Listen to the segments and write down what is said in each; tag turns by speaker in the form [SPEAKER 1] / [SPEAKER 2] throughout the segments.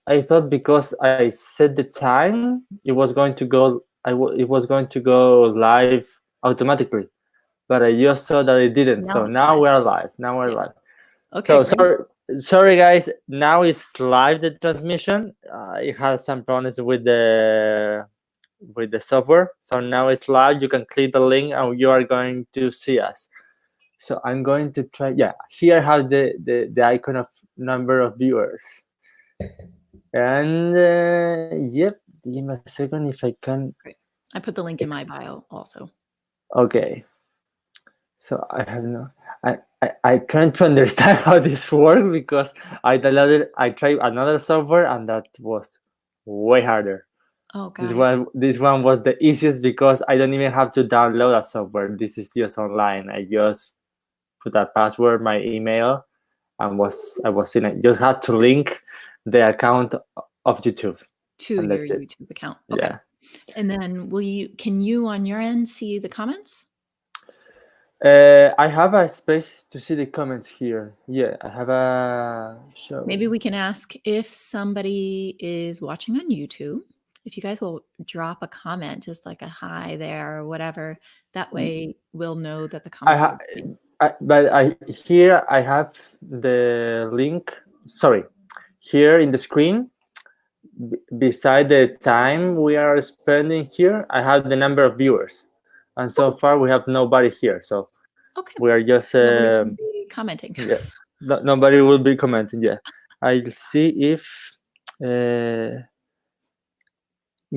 [SPEAKER 1] I thought because I set the time, it was going to go. It was going to go live automatically, but I just saw that it didn't.
[SPEAKER 2] Now
[SPEAKER 1] So
[SPEAKER 2] it's
[SPEAKER 1] now
[SPEAKER 2] live.
[SPEAKER 1] we're live. Now we're
[SPEAKER 2] Yeah.
[SPEAKER 1] live.
[SPEAKER 2] Okay,
[SPEAKER 1] So
[SPEAKER 2] great.
[SPEAKER 1] sorry guys. Now it's live the transmission. It has some problems with the software. So now it's live. You can click the link and you are going to see us. So I'm going to try. Yeah, here I have the icon of number of viewers. And yep, give me a second if I can.
[SPEAKER 2] Great. I put the link in my bio also.
[SPEAKER 1] Okay. So I have no. I trying to understand how this works because I tried another software and that was way harder.
[SPEAKER 2] Oh, got it.
[SPEAKER 1] This one was the easiest because I don't even have to download a software. This is just online. I just put a password, my email, and I was in it. Just had to link the account of YouTube,
[SPEAKER 2] To
[SPEAKER 1] and
[SPEAKER 2] your
[SPEAKER 1] that's it.
[SPEAKER 2] YouTube account. Okay.
[SPEAKER 1] Yeah.
[SPEAKER 2] And then can you on your end see the comments?
[SPEAKER 1] I have a space to see the comments here. Yeah, I have a show.
[SPEAKER 2] Maybe we can ask if somebody is watching on YouTube, if you guys will drop a comment, just like a hi there or whatever. That way we'll know that the comments are coming.
[SPEAKER 1] Here I have the link. Sorry, here in the screen, beside the time we are spending here, I have the number of viewers, and so far we have nobody here. So
[SPEAKER 2] Okay.
[SPEAKER 1] we are just
[SPEAKER 2] Nobody will be commenting.
[SPEAKER 1] yeah. Nobody will be commenting. Yeah, I'll see if.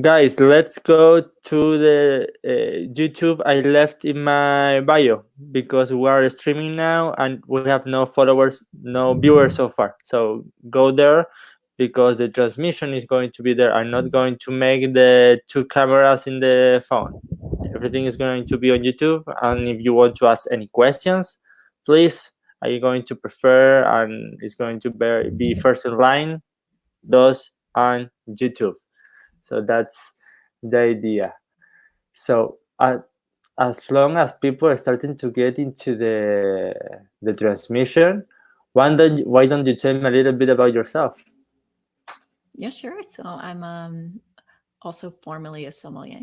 [SPEAKER 1] Guys, let's go to the YouTube I left in my bio because we are streaming now and we have no followers, no viewers so far. So go there because the transmission is going to be there. I'm not going to make the two cameras in the phone. Everything is going to be on YouTube. And if you want to ask any questions, please, are you going to prefer and it's going to be first in line, those on YouTube. So that's the idea. So as long as people are starting to get into the transmission, why don't you tell me a little bit about yourself?
[SPEAKER 2] Yeah, sure. So I'm also formerly a sommelier,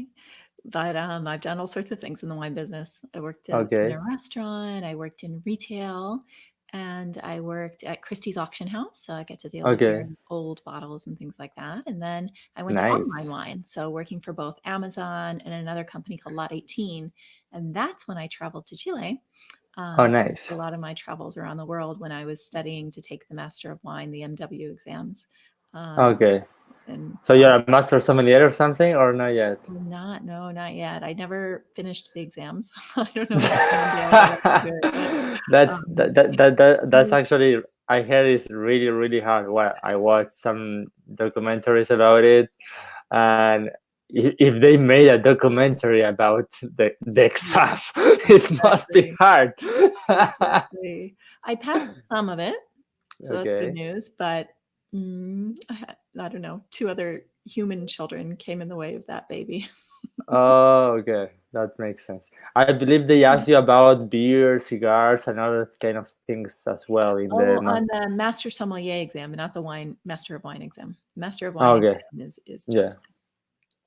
[SPEAKER 2] but I've done all sorts of things in the wine business. I worked in
[SPEAKER 1] Okay.
[SPEAKER 2] a restaurant, I worked in retail, and I worked at Christie's Auction House. So I get to deal with their
[SPEAKER 1] Okay.
[SPEAKER 2] old bottles and things like that. And then I went to online
[SPEAKER 1] Nice.
[SPEAKER 2] wine. So working for both Amazon and another company called Lot 18. And that's when I traveled to Chile.
[SPEAKER 1] Oh,
[SPEAKER 2] So a
[SPEAKER 1] nice.
[SPEAKER 2] lot of my travels around the world when I was studying to take the Master of Wine, the MW exams.
[SPEAKER 1] Okay.
[SPEAKER 2] And
[SPEAKER 1] So you're a master sommelier or something, or not yet?
[SPEAKER 2] not yet. I never finished the exams. I don't know if someday I'll get up to do it, but
[SPEAKER 1] That's actually I heard it's really really hard. Well, I watched some documentaries about it, and if they made a documentary about the exam, it must be
[SPEAKER 2] exactly.
[SPEAKER 1] hard.
[SPEAKER 2] Exactly. I passed some of it, so that's good
[SPEAKER 1] Okay.
[SPEAKER 2] news. But I don't know. Two other human children came in the way of that baby.
[SPEAKER 1] Oh, okay. That makes sense. I believe they asked you about beer, cigars, and other kind of things as well in the
[SPEAKER 2] Oh, on
[SPEAKER 1] master.
[SPEAKER 2] the Master Sommelier exam, not the wine Master of Wine exam. Master of Wine
[SPEAKER 1] Okay.
[SPEAKER 2] exam is
[SPEAKER 1] Yeah.
[SPEAKER 2] just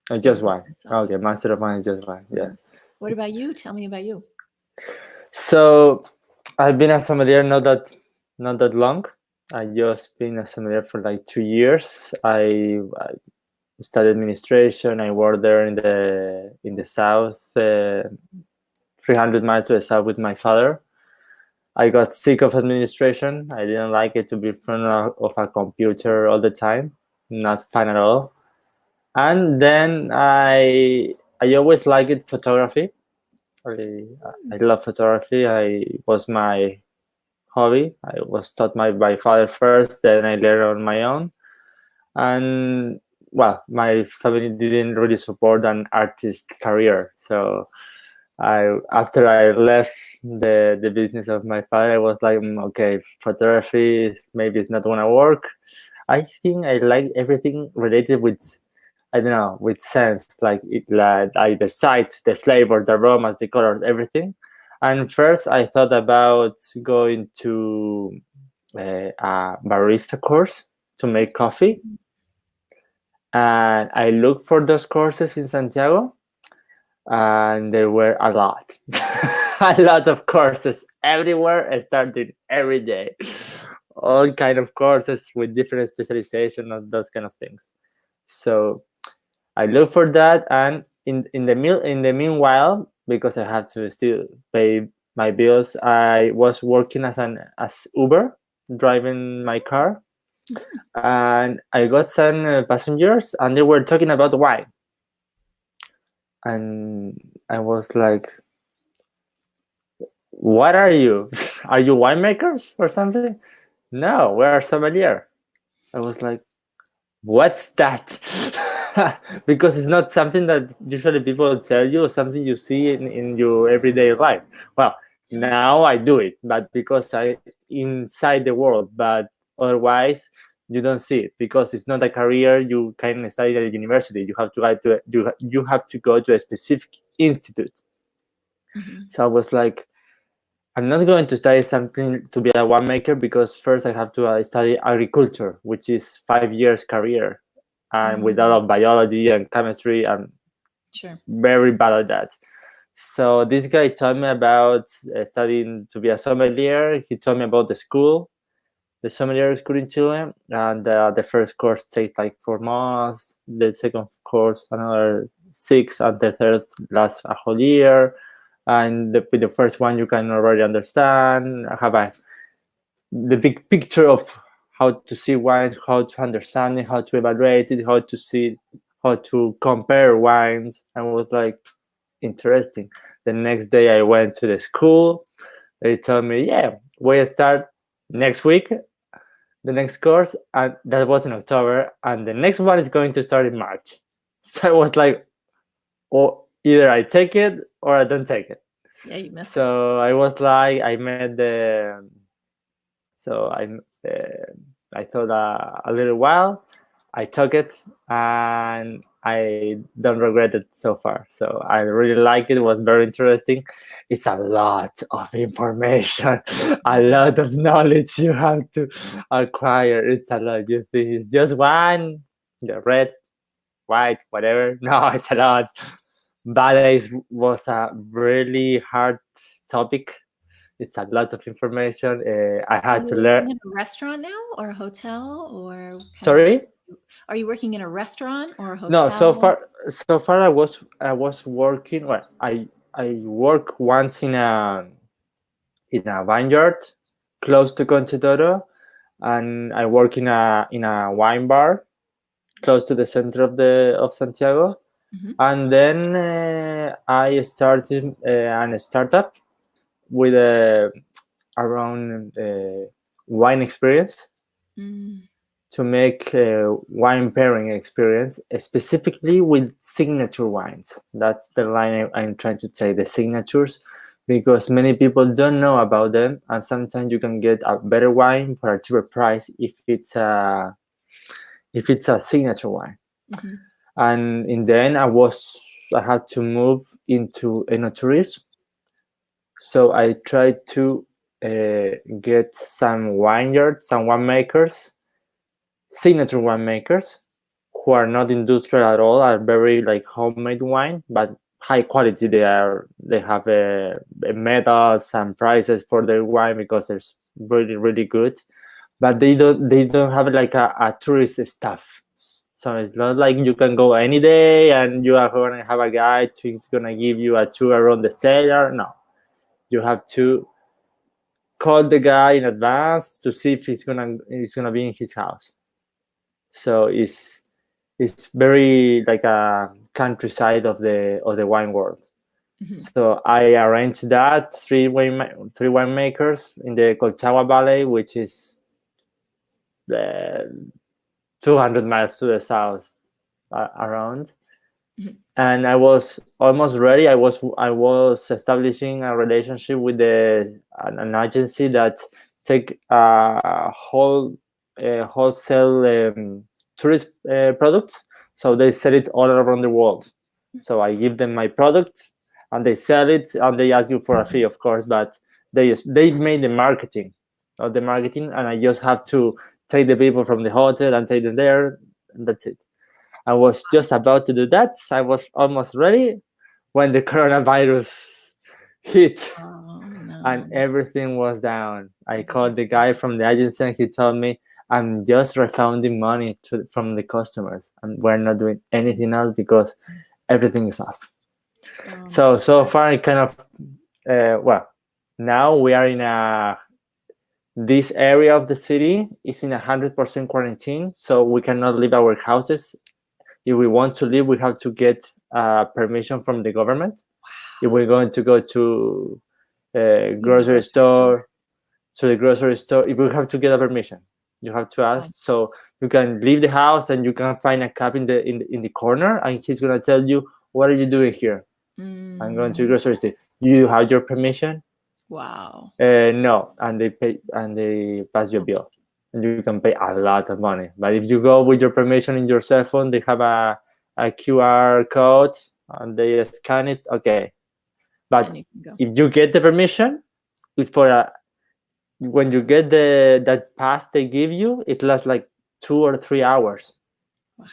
[SPEAKER 2] for the
[SPEAKER 1] Just one.
[SPEAKER 2] business side.
[SPEAKER 1] Okay. Master of Wine is just one. Yeah.
[SPEAKER 2] What about you? Tell me about you.
[SPEAKER 1] So I've been a sommelier not that long. I just been a sommelier for like 2 years. I studied administration. I worked there in the south, 300 miles to the south with my father. I got sick of administration. I didn't like it to be in front of a computer all the time. Not fun at all. And then I always liked photography. I love photography. I was my hobby. I was taught by father first, then I learned on my own. And well, my family didn't really support an artist career. So I after I left the business of my father, I was like, okay, photography maybe it's not gonna work. I think I like everything related with I don't know with sense, like the sights, the flavors, the aromas, the colors, everything. And first, I thought about going to a barista course to make coffee, and I looked for those courses in Santiago, and there were a lot, a lot of courses everywhere. I started every day, all kind of courses with different specialization and those kind of things. So I look for that, and in the meanwhile, because I had to still pay my bills, I was working as Uber, driving my car, and I got some passengers, and they were talking about wine, and I was like, "What are you? Are you winemakers or something?" No, we are sommelier. I was like, what's that? Because it's not something that usually people tell you, or something you see in your everyday life. Well, now I do it, but because I inside the world, but otherwise you don't see it because it's not a career you can study at a university. You have to go to you have to go to a specific institute. So I was like, I'm not going to study something to be a winemaker because first I have to study agriculture, which is 5 years career, and with a lot of biology and chemistry, I'm
[SPEAKER 2] Sure.
[SPEAKER 1] very bad at that. So this guy told me about studying to be a sommelier. He told me about the school, the sommelier school in Chile, and the first course takes like 4 months. The second course another six, and the third lasts a whole year. And with the first one, you can already understand, have the big picture of how to see wines, how to understand it, how to evaluate it, how to see, how to compare wines. And it was like interesting. The next day, I went to the school. They told me, "Yeah, we start next week, the next course," and that was in October, and the next one is going to start in March. So I was like, "Or either I take it or I don't take it."
[SPEAKER 2] Yeah, you missed it.
[SPEAKER 1] So I was like, I met the, so I thought a little while, I took it, and I don't regret it so far. So I really like it. It was very interesting. It's a lot of information, a lot of knowledge you have to acquire. It's a lot. You think it's just one, the red, white, whatever. No, it's a lot. But it was a really hard topic. It's a lot of information. I
[SPEAKER 2] So
[SPEAKER 1] had to
[SPEAKER 2] you're
[SPEAKER 1] learn.
[SPEAKER 2] working in a restaurant now, or a hotel, or kind of
[SPEAKER 1] Sorry?
[SPEAKER 2] are you working in a restaurant or a
[SPEAKER 1] No.
[SPEAKER 2] hotel?
[SPEAKER 1] So far, I was working. Well, I work once in a vineyard close to Conchitoro, and I work in a wine bar close to the center of Santiago. And then I started a startup with around wine experience
[SPEAKER 2] Mm.
[SPEAKER 1] to make wine pairing experience, specifically with signature wines. That's the line I'm trying to take, the signatures, because many people don't know about them, and sometimes you can get a better wine for a cheaper price if it's a signature wine. And in the end, I had to move into enoturism. So I tried to get some vineyards, some winemakers, signature winemakers, who are not industrial at all, are very like homemade wine, but high quality. They have medals and prizes for their wine because they're really really good. But they don't have like a tourist stuff. So it's not like you can go any day and you are going to have a guide who's going to give you a tour around the cellar. No, you have to call the guy in advance to see if he's gonna be in his house. So it's very like a countryside of the wine world. So I arranged that three winemakers in the Colchagua Valley, which is the 200 miles to the south around. And I was almost ready. I was establishing a relationship with an agency that take wholesale tourist products. So they sell it all around the world. So I give them my product, and they sell it, and they ask you for a fee, of course. But they made the marketing, and I just have to take the people from the hotel and take them there, and that's it. I was just about to do that. I was almost ready when the coronavirus hit
[SPEAKER 2] Oh
[SPEAKER 1] and
[SPEAKER 2] no.
[SPEAKER 1] everything was down. I
[SPEAKER 2] Everything
[SPEAKER 1] called the
[SPEAKER 2] changed.
[SPEAKER 1] guy from the agency and he told me I'm just refunding money from the customers and we're not doing anything else because everything is off.
[SPEAKER 2] Oh, I'm so
[SPEAKER 1] So
[SPEAKER 2] sorry.
[SPEAKER 1] far it kind of well, now we are in a this area of the city is in 100% quarantine, so we cannot leave our houses. If we want to leave, we have to get permission from the government. If we're going to go to a
[SPEAKER 2] You have a
[SPEAKER 1] grocery
[SPEAKER 2] grocery store.
[SPEAKER 1] store, if we have to get a permission, you have to
[SPEAKER 2] Oh,
[SPEAKER 1] ask. So you can leave the house and you can find a cab in the corner, and he's gonna tell you, "What are you doing here?" I'm going to the
[SPEAKER 2] mm,
[SPEAKER 1] grocery store. You have your permission?
[SPEAKER 2] wow.
[SPEAKER 1] No, and they pass your
[SPEAKER 2] Okay.
[SPEAKER 1] bill, and you can pay a lot of money. But if you go with your permission in your cell phone, they have a QR code and they scan it. Okay, but
[SPEAKER 2] Then you can go.
[SPEAKER 1] if you get the permission, it's for a when you get that pass they give you, it lasts like 2 or 3 hours.
[SPEAKER 2] Wow.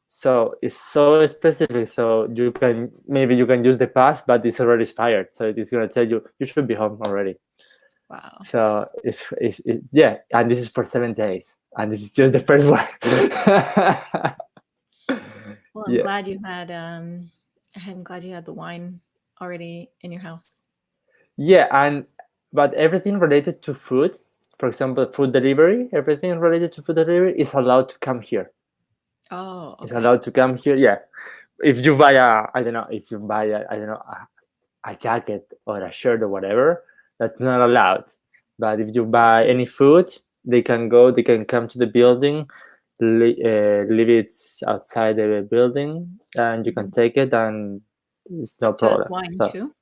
[SPEAKER 1] So it's so specific. So maybe you can use the pass, but it's already expired. So it's gonna tell you you should be home already.
[SPEAKER 2] Wow.
[SPEAKER 1] So it's yeah, and this is for 7 days, and this is just the first one.
[SPEAKER 2] Well,
[SPEAKER 1] Yeah,
[SPEAKER 2] I'm glad you had the wine already in your house.
[SPEAKER 1] yeah, and but everything related to food, for example, food delivery, everything related to food delivery is allowed to come here.
[SPEAKER 2] Oh,
[SPEAKER 1] It's
[SPEAKER 2] okay.
[SPEAKER 1] allowed to come here. Yeah, if you buy I don't know, if you buy I don't know, a jacket or a shirt or whatever, that's not allowed. But if you buy any food, they can come to the building, leave it outside the building, and you can
[SPEAKER 2] Mhm.
[SPEAKER 1] take it, and it's no
[SPEAKER 2] So that's
[SPEAKER 1] problem.
[SPEAKER 2] wine
[SPEAKER 1] So
[SPEAKER 2] too?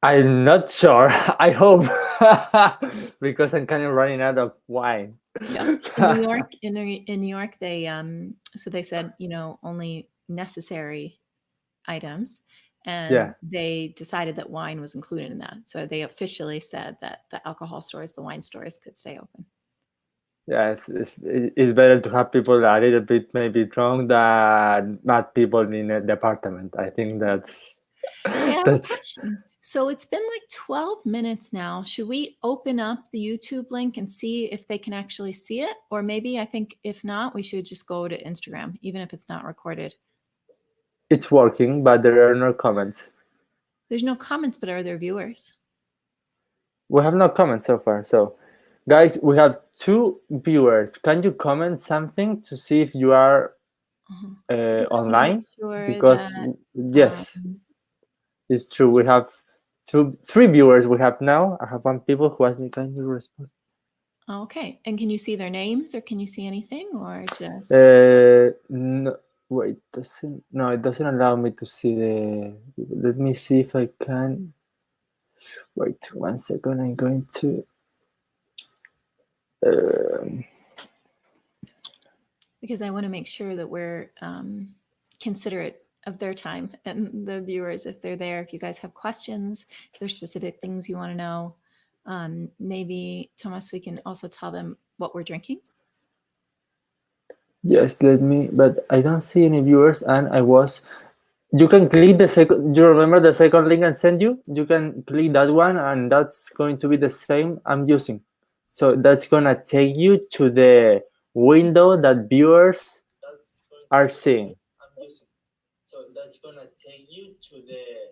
[SPEAKER 1] I'm not sure. I hope because I'm kind of running out of wine.
[SPEAKER 2] Yep. In New York, in New York, so they said, only necessary items, and
[SPEAKER 1] Yeah.
[SPEAKER 2] they decided that wine was included in that. So they officially said that the alcohol stores, the wine stores, could stay open.
[SPEAKER 1] Yeah, it's better to have people a little bit maybe drunk than mad people in a department. I think
[SPEAKER 2] Hey, I have a
[SPEAKER 1] that's
[SPEAKER 2] question. So it's been like 12 minutes now. Should we open up the YouTube link and see if they can actually see it? Or maybe I think if not, we should just go to Instagram, even if it's not recorded.
[SPEAKER 1] it's working, but there are no comments.
[SPEAKER 2] There's no comments, but are there viewers?
[SPEAKER 1] We have no comments so far. So, guys, we have 2 viewers. Can you comment something to see if you are
[SPEAKER 2] Uh-huh. I just want to make
[SPEAKER 1] online?
[SPEAKER 2] sure
[SPEAKER 1] Because
[SPEAKER 2] that.
[SPEAKER 1] yes,
[SPEAKER 2] Um,
[SPEAKER 1] it's true. We have 3 viewers. We have now. I have one people who asked me, "Can you respond?"
[SPEAKER 2] okay. And can you see their names or can you see anything or just.
[SPEAKER 1] No, wait, doesn't no, it doesn't allow me to see the. Let me see if I can. Wait 1 second. I'm going to. Um,
[SPEAKER 2] Because I want to make sure that we're considerate of their time and the viewers if they're there. If you guys have questions, if there's specific things you want to know, maybe Thomas, we can also tell them what we're drinking.
[SPEAKER 1] yes, let me. But I don't see any viewers, and I was. You can click the second. You remember the second link I sent you? You can click that one, and that's going to be the same I'm using. So that's gonna take you to the window that viewers are seeing.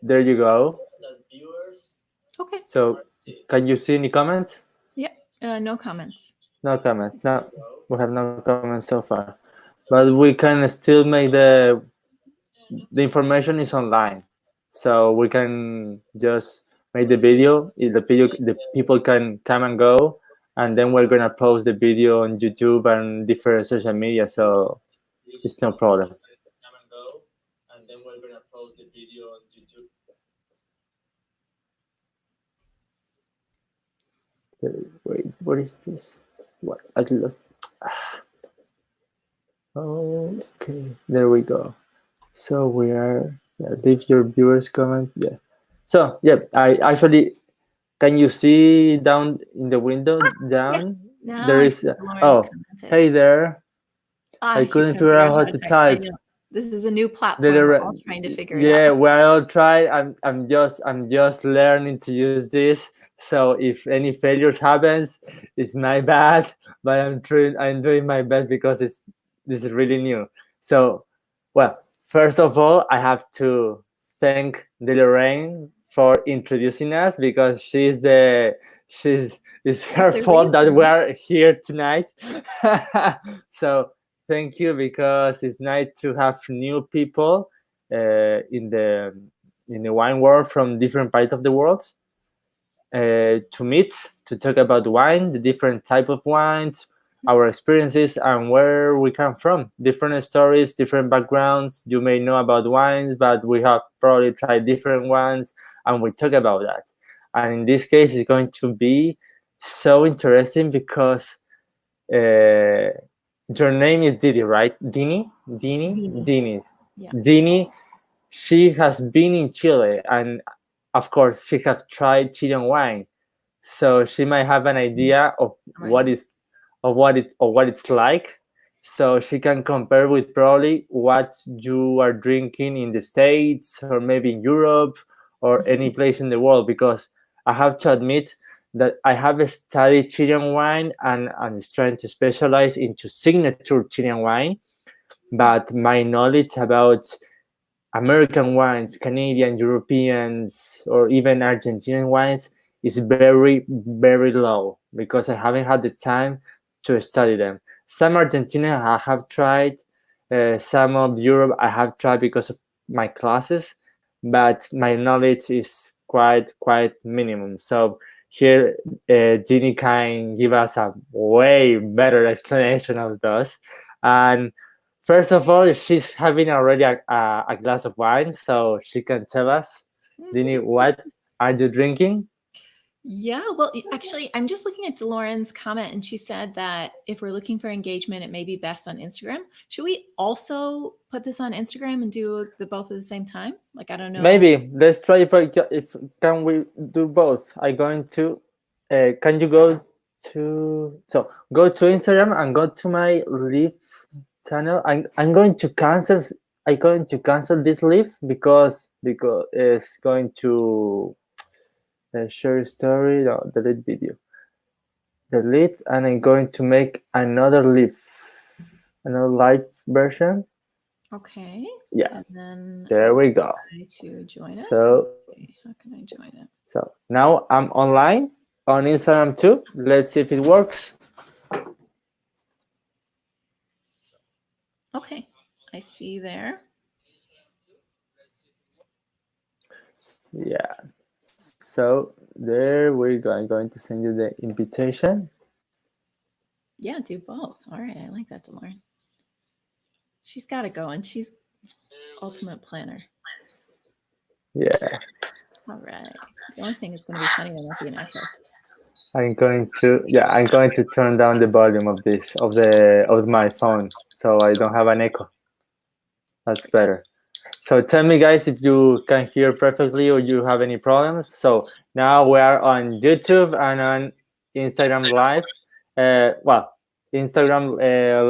[SPEAKER 1] There you go.
[SPEAKER 2] Okay.
[SPEAKER 1] So can you see any comments?
[SPEAKER 2] Yeah. No comments.
[SPEAKER 1] No comments. No, we have no comments so far. But we can still make the information is online, so we can just make the video. The people can come and go, and then we're gonna post the video on YouTube and different social media. So it's no problem. Wait, what is this? What I lost? Okay, there we go. So we are. Yeah, leave your viewers comment. Yeah. So yeah, I actually. Can you see down in the window
[SPEAKER 2] Yeah.
[SPEAKER 1] down?
[SPEAKER 2] Now
[SPEAKER 1] there
[SPEAKER 2] I
[SPEAKER 1] is.
[SPEAKER 2] see Lauren's
[SPEAKER 1] Oh,
[SPEAKER 2] commented.
[SPEAKER 1] hey there. I
[SPEAKER 2] She
[SPEAKER 1] couldn't
[SPEAKER 2] couldn't
[SPEAKER 1] figure
[SPEAKER 2] figure
[SPEAKER 1] out
[SPEAKER 2] out how
[SPEAKER 1] how
[SPEAKER 2] to
[SPEAKER 1] to
[SPEAKER 2] type. I
[SPEAKER 1] type.
[SPEAKER 2] know. This is a new
[SPEAKER 1] The
[SPEAKER 2] platform. We're all
[SPEAKER 1] dire-
[SPEAKER 2] trying to figure it
[SPEAKER 1] yeah,
[SPEAKER 2] out.
[SPEAKER 1] well, I'll try. I'm just learning to use this. So if any failures happens, it's my bad. But I'm doing my best because this is really new. So, well, first of all, I have to thank Lorraine for introducing us because it's
[SPEAKER 2] She's
[SPEAKER 1] her
[SPEAKER 2] the
[SPEAKER 1] fault that
[SPEAKER 2] reason.
[SPEAKER 1] we're here tonight. So thank you because it's nice to have new people in the wine world from different parts of the world to meet to talk about wine, the different type of wines, our experiences, and where we come from. Different stories, different backgrounds. You may know about wines, but we have probably tried different ones, and we talk about that. And in this case, it's going to be so interesting because uh, your name is Didi, right?
[SPEAKER 2] Dini.
[SPEAKER 1] Dini.
[SPEAKER 2] Yeah.
[SPEAKER 1] Dini. She has been in Chile, and of course, she has tried Chilean wine, so she might have an idea of
[SPEAKER 2] I'm ready.
[SPEAKER 1] what it's like. So she can compare with probably what you are drinking in the States or maybe in Europe or any place in the world. Because I have to admit that I have studied Chilean wine and is trying to specialize into signature Chilean wine, but my knowledge about American wines, Canadian, Europeans, or even Argentinian wines is very, very low because I haven't had the time to study them. Some Argentinian I have tried, some of Europe I have tried because of my classes, but my knowledge is quite minimum. So here, Ginny can give us a way better explanation of those. And first of all, she's having already a glass of wine, so she can tell us, Dini, what are you drinking?
[SPEAKER 2] Yeah, well, actually, I'm just looking at Lauren's comment, and she said that if we're looking for engagement, it may be best on Instagram. Should we also put this on Instagram and do the both at the same time? Like, I don't know.
[SPEAKER 1] Maybe let's try if can we do both. I going to. Can you go to go to Instagram and go to my live channel? I'm going to cancel. I'm going to cancel this live because it's going to share story. No, delete video. Delete, and I'm going to make another live version.
[SPEAKER 2] Okay.
[SPEAKER 1] Yeah,
[SPEAKER 2] And then
[SPEAKER 1] there we go.
[SPEAKER 2] try to join it.
[SPEAKER 1] So
[SPEAKER 2] Let's see. How can I join it?
[SPEAKER 1] so now I'm online on Instagram too. Let's see if it works.
[SPEAKER 2] Okay. I see there.
[SPEAKER 1] Yeah. So there we go. I'm going to send you the invitation.
[SPEAKER 2] Yeah, do both. All right. I like that, Lauren. She's got it going. She's ultimate planner.
[SPEAKER 1] Yeah.
[SPEAKER 2] All right. The only thing is going to be funny will not be an echo.
[SPEAKER 1] I'm going to turn down the volume of this of my phone so I don't have an echo. That's better. So tell me, guys, if you can hear perfectly or you have any problems. So now we are on YouTube and on Instagram Live. Well, Instagram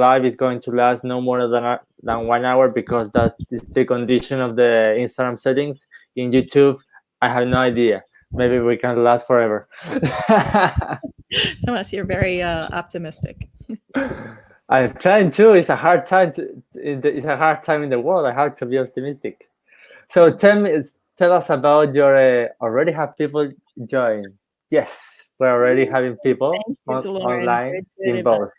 [SPEAKER 1] Live is going to last no more than 1 hour because that is the condition of the Instagram settings. In YouTube, I have no idea. Maybe we can last forever.
[SPEAKER 2] Thomas, you're very optimistic.
[SPEAKER 1] I'm trying to. It's a hard time. It's a hard time in the world. I have to be optimistic. So tell us about your already have people join. Yes, we're already having people
[SPEAKER 2] Thank you, Lauren.
[SPEAKER 1] online
[SPEAKER 2] Good
[SPEAKER 1] in
[SPEAKER 2] advice.
[SPEAKER 1] both.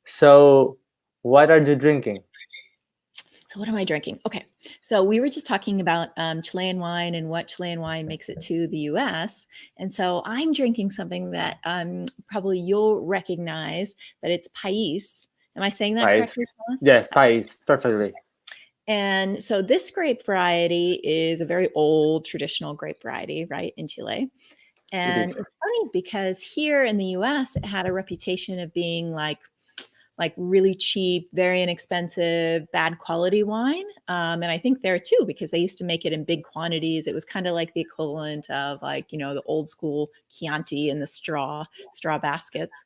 [SPEAKER 1] So what are you drinking?
[SPEAKER 2] So what am I drinking? Okay. So we were just talking about Chilean wine and what Chilean wine makes it to the US. And so I'm drinking something that probably you'll recognize, but it's Pais. Am I saying that
[SPEAKER 1] Pais.
[SPEAKER 2] correctly, Thomas?
[SPEAKER 1] Yes, Pais, perfectly.
[SPEAKER 2] And so this grape variety is a very old traditional grape variety, right, in Chile. And it's funny because here in the US, it had a reputation of being like like really cheap, very inexpensive, bad quality wine. And I think there too, because they used to make it in big quantities. It was kind of like the equivalent of like, you know, the old school Chianti in the straw baskets.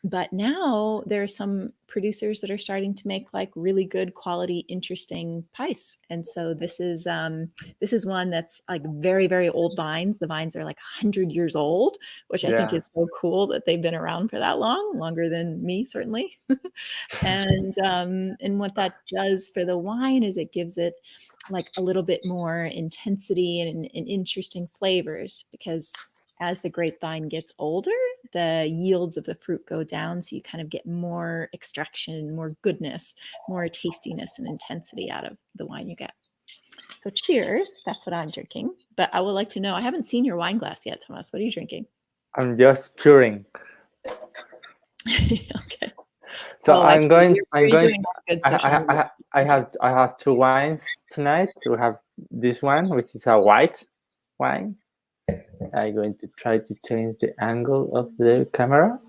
[SPEAKER 2] But now there are some producers that are starting to make like really good quality, interesting pice. And so this is one that's like very, very old vines. The vines are like 100 years old, which I think
[SPEAKER 1] Yeah.
[SPEAKER 2] is so cool that they've been around for that long, longer than me, certainly. And what that does for the wine is it gives it like a little bit more intensity and interesting flavors, because as the grapevine gets older, the yields of the fruit go down. So you kind of get more extraction, more goodness, more tastiness and intensity out of the wine you get. So cheers. That's what I'm drinking. But I would like to know, I haven't seen your wine glass yet, Thomas. What are you drinking?
[SPEAKER 1] I'm just pouring.
[SPEAKER 2] Okay.
[SPEAKER 1] So
[SPEAKER 2] Oh,
[SPEAKER 1] I'm going. I'm
[SPEAKER 2] you're
[SPEAKER 1] going.
[SPEAKER 2] doing all good social media.
[SPEAKER 1] I have two wines tonight. We have this one, which is a white wine. I'm going to try to change the angle of the camera.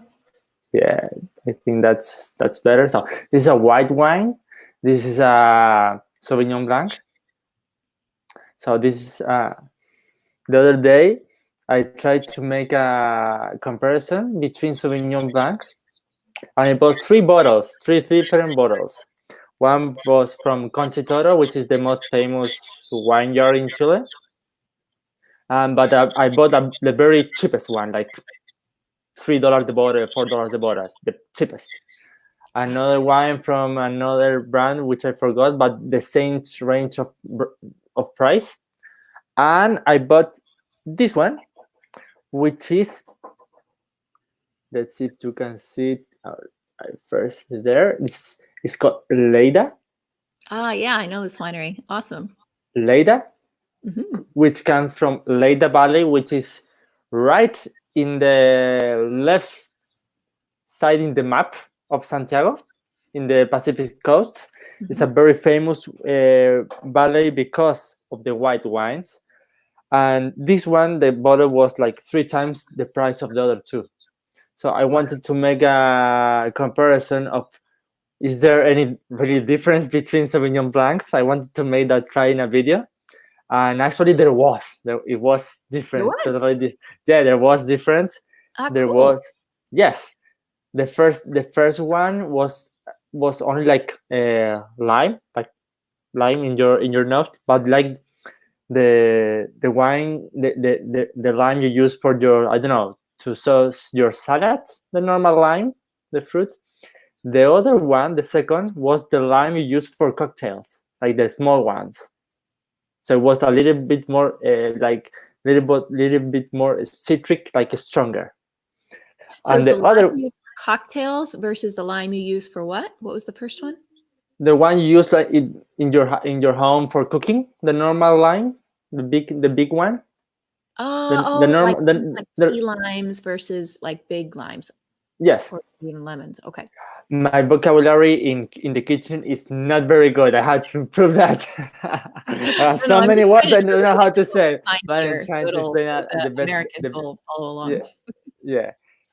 [SPEAKER 1] Yeah, I think that's better. So this is a white wine. This is a Sauvignon Blanc. So this is the other day I tried to make a comparison between Sauvignon Blancs, and I bought three different bottles. One was from Concha Toro, which is the most famous vineyard in Chile. But I bought the very cheapest one, like $3 the bottle, $4 the bottle, the cheapest. Another wine from another brand, which I forgot, but the same range of price. And I bought this one, which is, let's see if you can see it first there. It's called Leida.
[SPEAKER 2] Yeah, I know this winery. Awesome.
[SPEAKER 1] Leida,
[SPEAKER 2] Mm-hmm.
[SPEAKER 1] which comes from Leida Valley, which is right in the left side in the map of Santiago, in the Pacific coast. Mm-hmm. It's a very famous valley because of the white wines. And this one, the bottle was like 3 times the price of the other two. So I wanted to make a comparison of, is there any really difference between Sauvignon Blancs? I wanted to make that try in a video. And actually it was different. Totally yeah, there was difference. There
[SPEAKER 2] cool.
[SPEAKER 1] was, yes. The first one was only like lime in your nose, but like the wine, the lime you use for your, I don't know, to sauce your salad, the normal lime, the fruit. The other one, the second, was the lime you use for cocktails, like the small ones. So it was a little bit more little bit more citric, like stronger.
[SPEAKER 2] So
[SPEAKER 1] And
[SPEAKER 2] the other lime you use for cocktails versus the lime you use for what? What was the first one?
[SPEAKER 1] The one you use like in your home for cooking, the normal lime, the big one.
[SPEAKER 2] The normal, like key limes versus like big limes.
[SPEAKER 1] Yes.
[SPEAKER 2] Or even lemons. Okay.
[SPEAKER 1] My vocabulary in the kitchen is not very good. I had to improve that. So many words I don't know how to say, but I'm trying to explain the best.
[SPEAKER 2] Americans will follow along.
[SPEAKER 1] Yeah.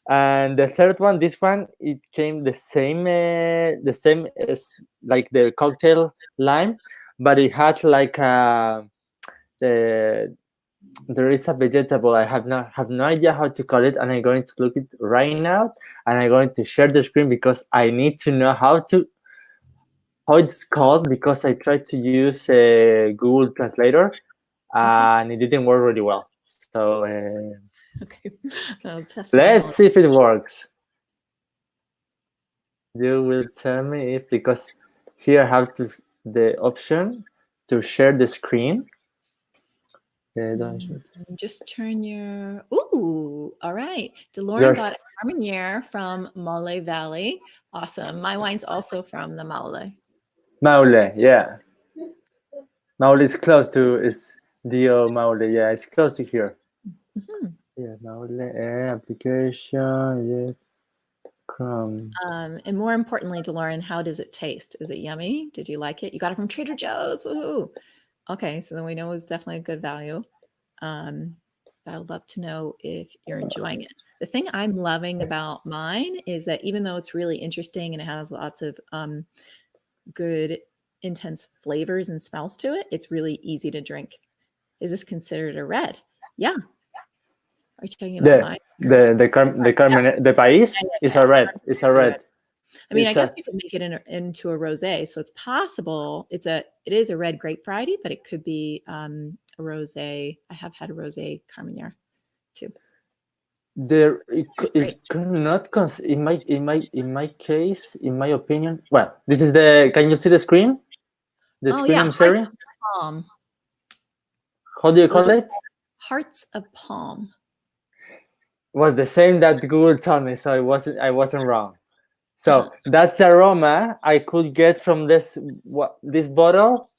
[SPEAKER 1] And the third one, this one, it came the same as like the cocktail lime, but it had like there is a vegetable. I have no idea how to call it, and I'm going to look it right now, and I'm going to share the screen because I need to know how it's called, because I tried to use a Google Translator and it didn't work really well. So
[SPEAKER 2] okay,
[SPEAKER 1] let's see if it works. You will tell me if, because here I have the option to share the screen.
[SPEAKER 2] Just turn your. Ooh, all right. DeLauren got Armenier from Maule Valley. Awesome. My wine's also from the Maule.
[SPEAKER 1] Maule, yeah. Maule is close to Dio Maule. Yeah, it's close to here. Mm-hmm. Yeah, Maule application. Yeah.
[SPEAKER 2] And more importantly, DeLauren, how does it taste? Is it yummy? Did you like it? You got it from Trader Joe's. Woohoo! Okay, so then we know it's definitely a good value. But I'd love to know if you're enjoying it. The thing I'm loving about mine is that even though it's really interesting and it has lots of good, intense flavors and smells to it, it's really easy to drink. Is this considered a red? Yeah. Are you talking about mine?
[SPEAKER 1] The País is a red. It's a red.
[SPEAKER 2] I mean, I
[SPEAKER 1] It's
[SPEAKER 2] guess
[SPEAKER 1] a-
[SPEAKER 2] you could make it into a rosé, so it's possible. It is a red grape variety, but it could be a rosé. I have had a rosé Carmenere too.
[SPEAKER 1] there it
[SPEAKER 2] Great.
[SPEAKER 1] could not in my case, in my opinion. Well, this is the. Can you see the screen? The
[SPEAKER 2] Oh
[SPEAKER 1] screen
[SPEAKER 2] yeah,
[SPEAKER 1] I'm
[SPEAKER 2] hearts
[SPEAKER 1] sharing.
[SPEAKER 2] of palm.
[SPEAKER 1] How do you
[SPEAKER 2] Those
[SPEAKER 1] call
[SPEAKER 2] are
[SPEAKER 1] it?
[SPEAKER 2] hearts of palm.
[SPEAKER 1] Was the same that Google told me, so I wasn't wrong.
[SPEAKER 2] Uh-huh.
[SPEAKER 1] So that's the aroma I could get from this bottle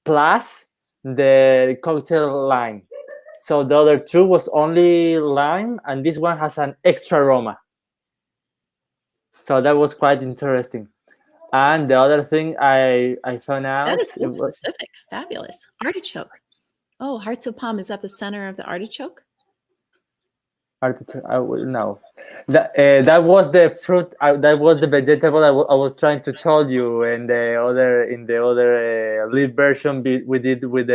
[SPEAKER 1] plus the cocktail lime. So the other two was only lime, and this one has an extra aroma. So that was quite interesting. And the other thing I found
[SPEAKER 2] That
[SPEAKER 1] out
[SPEAKER 2] is so
[SPEAKER 1] it was
[SPEAKER 2] specific. Fabulous. Artichoke. Oh, hearts of palm. Is that the center of the artichoke?
[SPEAKER 1] I will know. That was the fruit. That was the vegetable I was trying to tell you. And the other live version we did with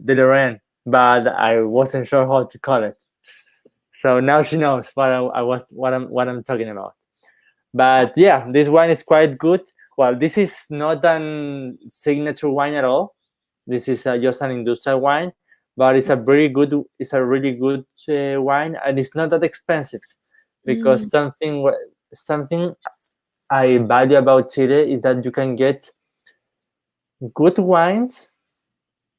[SPEAKER 1] Lorraine, but I wasn't sure how to call it. So now she knows what I'm talking about. But yeah, this wine is quite good. Well, this is not an signature wine at all. This is just an industrial wine, but it's a really good wine, and it's not that expensive because something I value about Chile is that you can get good wines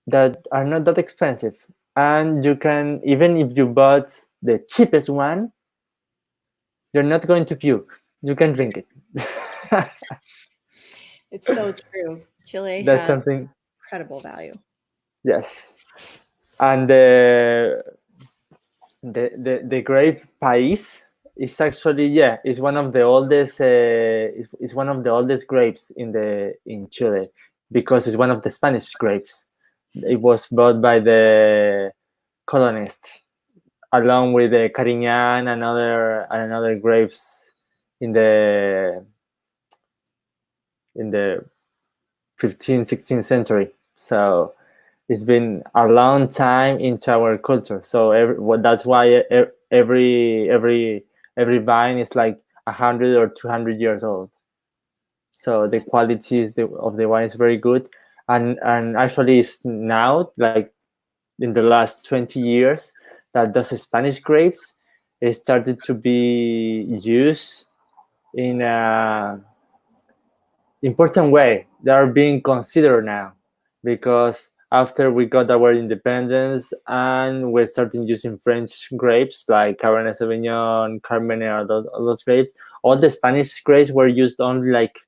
[SPEAKER 1] that are not that expensive, and you can, even if you bought the cheapest one, you're not going to puke. You can drink it.
[SPEAKER 2] It's so true. Chile
[SPEAKER 1] That's
[SPEAKER 2] has
[SPEAKER 1] something.
[SPEAKER 2] incredible value.
[SPEAKER 1] Yes, and the grape País is actually, yeah, is one of the oldest is one of the oldest grapes in Chile, because it's one of the Spanish grapes. It was brought by the colonists along with the Carignan and other grapes in the 15th 16th century. So it's been a long time into our culture. So that's why every vine is like 100 or 200 years old. So the quality of the wine is very good, and actually it's now, like in the last 20 years, that those Spanish grapes started to be used in a important way. They are being considered now, because after we got our independence and we started using French grapes like Cabernet Sauvignon, Carmenere, all those grapes, all the Spanish grapes were used only like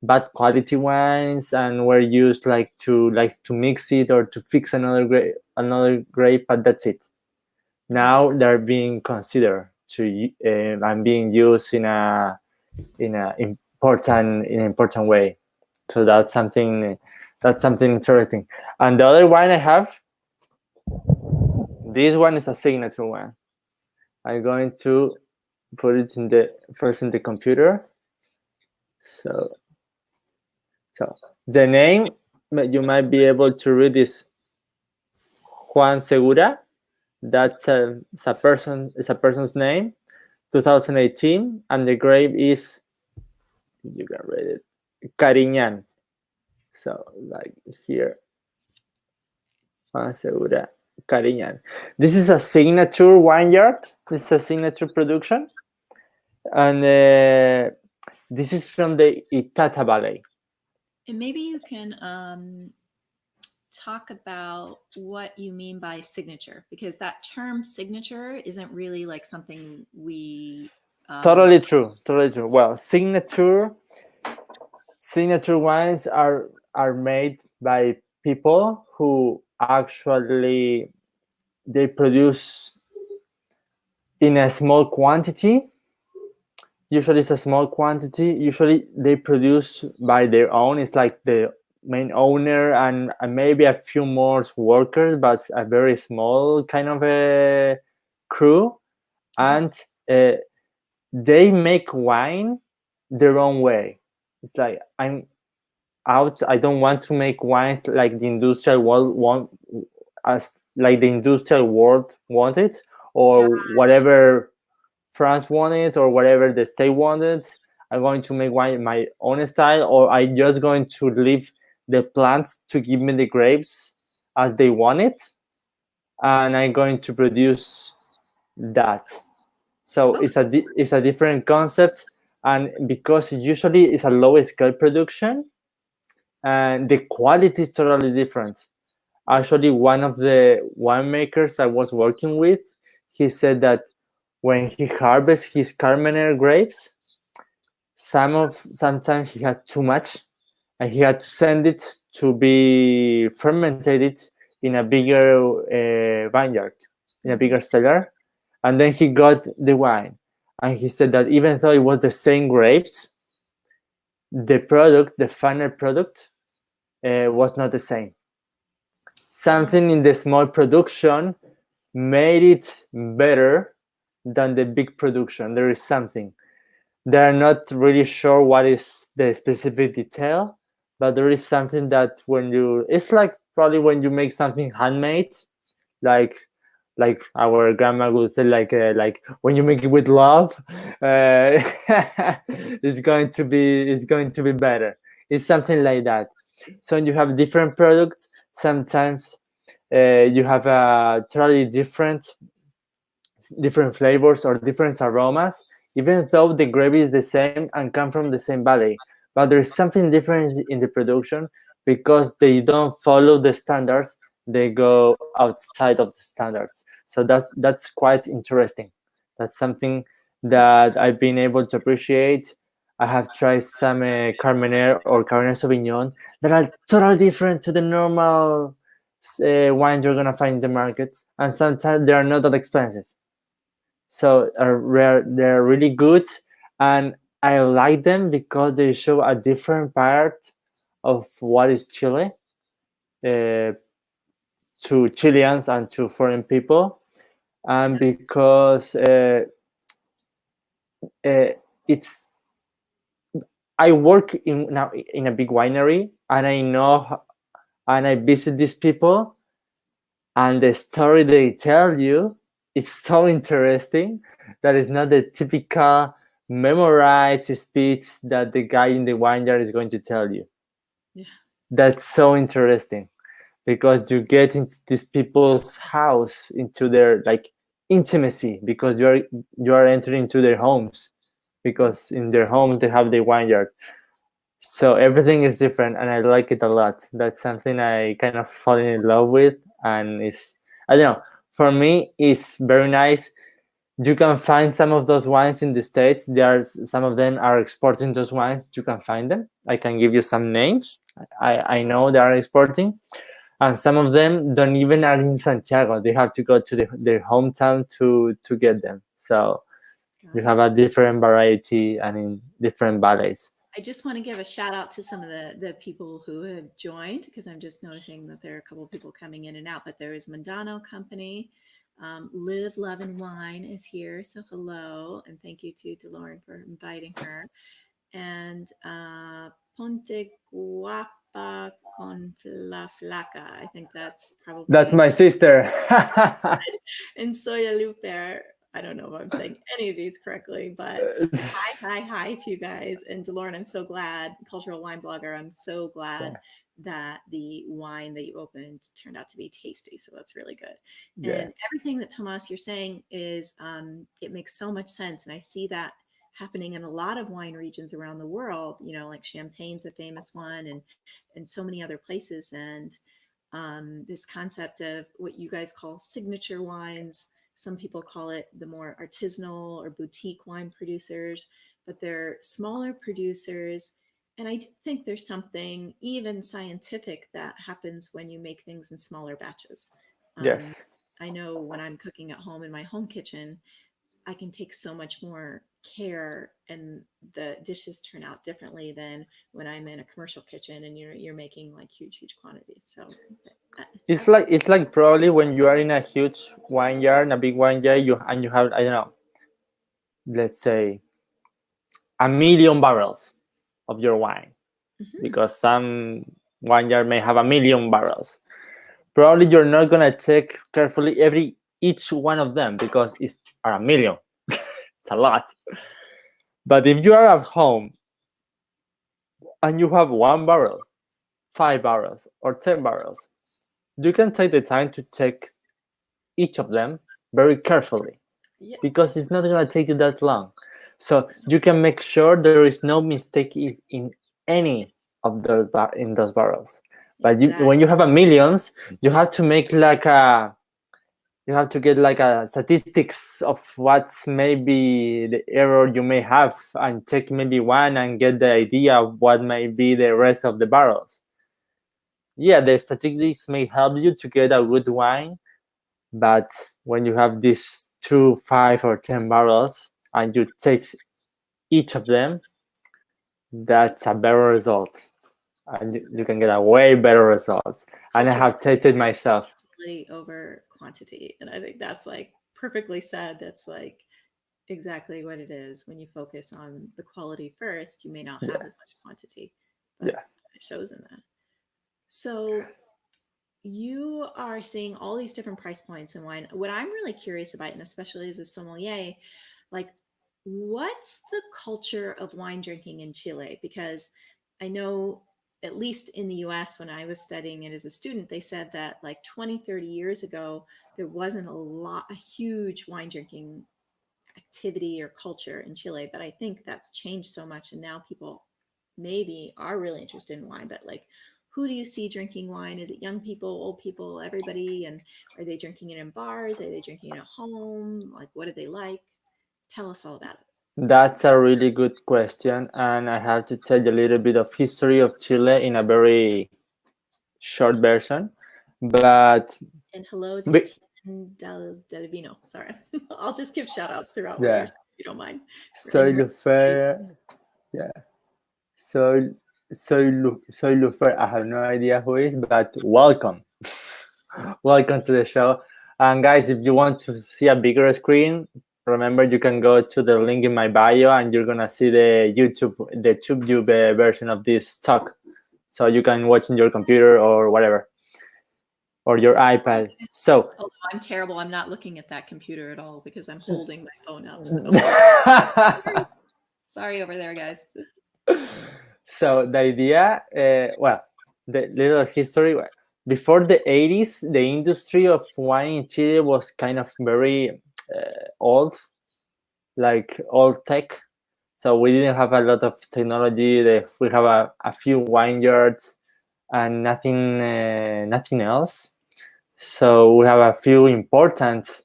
[SPEAKER 1] bad quality wines, and were used like to mix it or to fix another grape, but that's it. Now they're being considered and being used in an important way. So that's something interesting. And the other wine I have, this one is a signature one. I'm going to put it first in the computer. So the name, you might be able to read, is Juan Segura. That's a person's name. 2018, and the grape is, you can read it, Carignan. So like here, Juan Segura, Carignan. This is a signature vineyard. This is a signature production, and this is from the Itata Valley.
[SPEAKER 2] And maybe you can talk about what you mean by signature, because that term signature isn't really like something we
[SPEAKER 1] Totally true. Well, signature wines are made by people who actually they produce in a small quantity. Usually it's a small quantity. Usually they produce by their own. It's like the main owner and maybe a few more workers, but a very small kind of a crew. and uh, they make wine their own way. It's like I'm out. I don't want to make wines like the industrial world want, as like the industrial world wanted, or
[SPEAKER 2] Got it.
[SPEAKER 1] whatever France wanted, or whatever the state wanted. I'm going to make wine in my own style, or I just going to leave the plants to give me the grapes as they want it, and I'm going to produce that. So
[SPEAKER 2] Oh,
[SPEAKER 1] it's a different concept, and because usually it's a low scale production, and the quality is totally different.
[SPEAKER 2] yeah.
[SPEAKER 1] Actually, one of the winemakers I was working with, he said that when he harvests his Carmenere grapes, sometimes he had too much, and he had to send it to be fermented in a bigger vineyard, in a
[SPEAKER 2] Mhm.
[SPEAKER 1] bigger cellar, and then he got the wine. And he said that even though it was the same grapes, the product, the final product, was not the same.
[SPEAKER 2] Oh,
[SPEAKER 1] Something in the small production made it better than the big production. There is something. They're not really sure what is the specific detail, but there is something that when you, it's like probably when you make something handmade, like our grandma would say, like when you make it with love, uh, it's going to be better. It's something like that. So you have different products. Sometimes you have a totally different flavors or different aromas, even though the gravy is the same and come from the same valley. But there is something different in the production because they don't follow the standards. They go outside of the standards. So that's quite interesting. That's something that I've been able to appreciate. I have tried some Carmenere or Cabernet Sauvignon that are totally different to the normal wines you're gonna find in the markets, and sometimes they are not that expensive, so they're really good, and I like them because they show a different part of what is Chile, uh, to Chileans and to foreign people, and because uh, it's I work in now in a big winery, and I know, and I visit these people, and the story they tell you is so interesting that it's not the typical memorized speech that the guy in the vineyard is going to tell you.
[SPEAKER 2] yeah.
[SPEAKER 1] That's so interesting because you get into these people's house, into their like intimacy, because you are entering into their homes, because in their homes they have the vineyard. So everything is different, and I like it a lot. That's something I kind of fall in love with, and it's, I don't know, for me it's very nice. You can find some of those wines in the states. Some of them are exporting those wines. You can find them. I can give you some names. I know they are exporting, and some of them don't even are in Santiago. They have to go to their hometown to get them. So you
[SPEAKER 2] Got
[SPEAKER 1] have
[SPEAKER 2] it.
[SPEAKER 1] a different variety and in different valleys.
[SPEAKER 2] I just want to give a shout out to some of the people who have joined because I'm just noticing that there are a couple of people coming in and out. But there is Mondano Company, Live, Love, and Wine is here. So hello, and thank you to DeLorean for inviting her. And Ponte Guapa con la Flaca. I think that's
[SPEAKER 1] That's
[SPEAKER 2] probably
[SPEAKER 1] my sister.
[SPEAKER 2] and Soya Luper. I don't know if I'm saying any of these correctly, but hi to you guys. And DeLorean, I'm so glad, cultural wine blogger, I'm so glad
[SPEAKER 1] Yeah,
[SPEAKER 2] that the wine that you opened turned out to be tasty. So that's really good.
[SPEAKER 1] yeah.
[SPEAKER 2] And everything that Tomas you're saying is it makes so much sense. And I see that happening in a lot of wine regions around the world, you know, like Champagne's a famous one and so many other places. And this concept of what you guys call signature wines. Some people call it the more artisanal or boutique wine producers, but they're smaller producers. And I do think there's something even scientific that happens when you make things in smaller batches. Um,
[SPEAKER 1] Yes.
[SPEAKER 2] I know when I'm cooking at home in my home kitchen, I can take so much more care and the dishes turn out differently than when I'm in a commercial kitchen and you're making like huge quantities. So
[SPEAKER 1] It's like probably when you are in a huge vineyard, a big vineyard, you have, I don't know, let's say, 1,000,000 barrels of your wine, because some vineyard may have 1,000,000 barrels. Probably you're not gonna check carefully each one of them because it's are 1,000,000. It's a lot. But if you are at home and you have 1 barrel, 5 barrels, or 10 barrels, you can take the time to check each of them very carefully,
[SPEAKER 2] Yeah.
[SPEAKER 1] because it's not gonna take you that long. So you can make sure there is no mistake in any of those in those barrels. But when you have a millions, you have to make like you have to get like a statistics of what's maybe the error you may have, and check maybe one and get the idea of what may be the rest of the barrels. Yeah, the statistics may help you to get a good wine, but when you have these 2, 5, or 10 barrels and you taste each of them, that's a better result, and you can get a way better result. And I have tasted myself.
[SPEAKER 2] Quality over quantity, and I think that's like perfectly said. That's like exactly what it is. When you focus on the quality first, you may not have as much quantity, but it shows in that. So you are seeing all these different price points in wine. What I'm really curious about, and especially as a sommelier, like, what's the culture of wine drinking in Chile? Because I know, at least in the US, when I was studying it as a student, they said that like 20, 30 years ago, there wasn't a huge wine drinking activity or culture in Chile. But I think that's changed so much. And now people maybe are really interested in wine. But like, who do you see drinking wine? Is it young people, old people, everybody? And are they drinking it in bars? Are they drinking it at home? Like, what do they like? Tell us all about it.
[SPEAKER 1] That's a really good question, and I have to tell you a little bit of history of Chile in a very short version. But
[SPEAKER 2] and hello to Tian del Vino. Sorry, I'll just give shout outs throughout what you're saying, if you don't mind.
[SPEAKER 1] Soy Lufer, yeah. Soy Lufer. I have no idea who is, but welcome. Welcome to the show. And guys, if you want to see a bigger screen, remember you can go to the link in my bio and you're gonna see the YouTube version of this talk. So you can watch in your computer or whatever, or your iPad. So
[SPEAKER 2] I'm terrible. I'm not looking at that computer at all because I'm holding my phone up. So. Sorry over there, guys.
[SPEAKER 1] So the idea, the little history. Before the 80s, the industry of wine in Chile was kind of very old, like old tech. So we didn't have a lot of technology. We have a few vineyards and nothing else. So we have a few important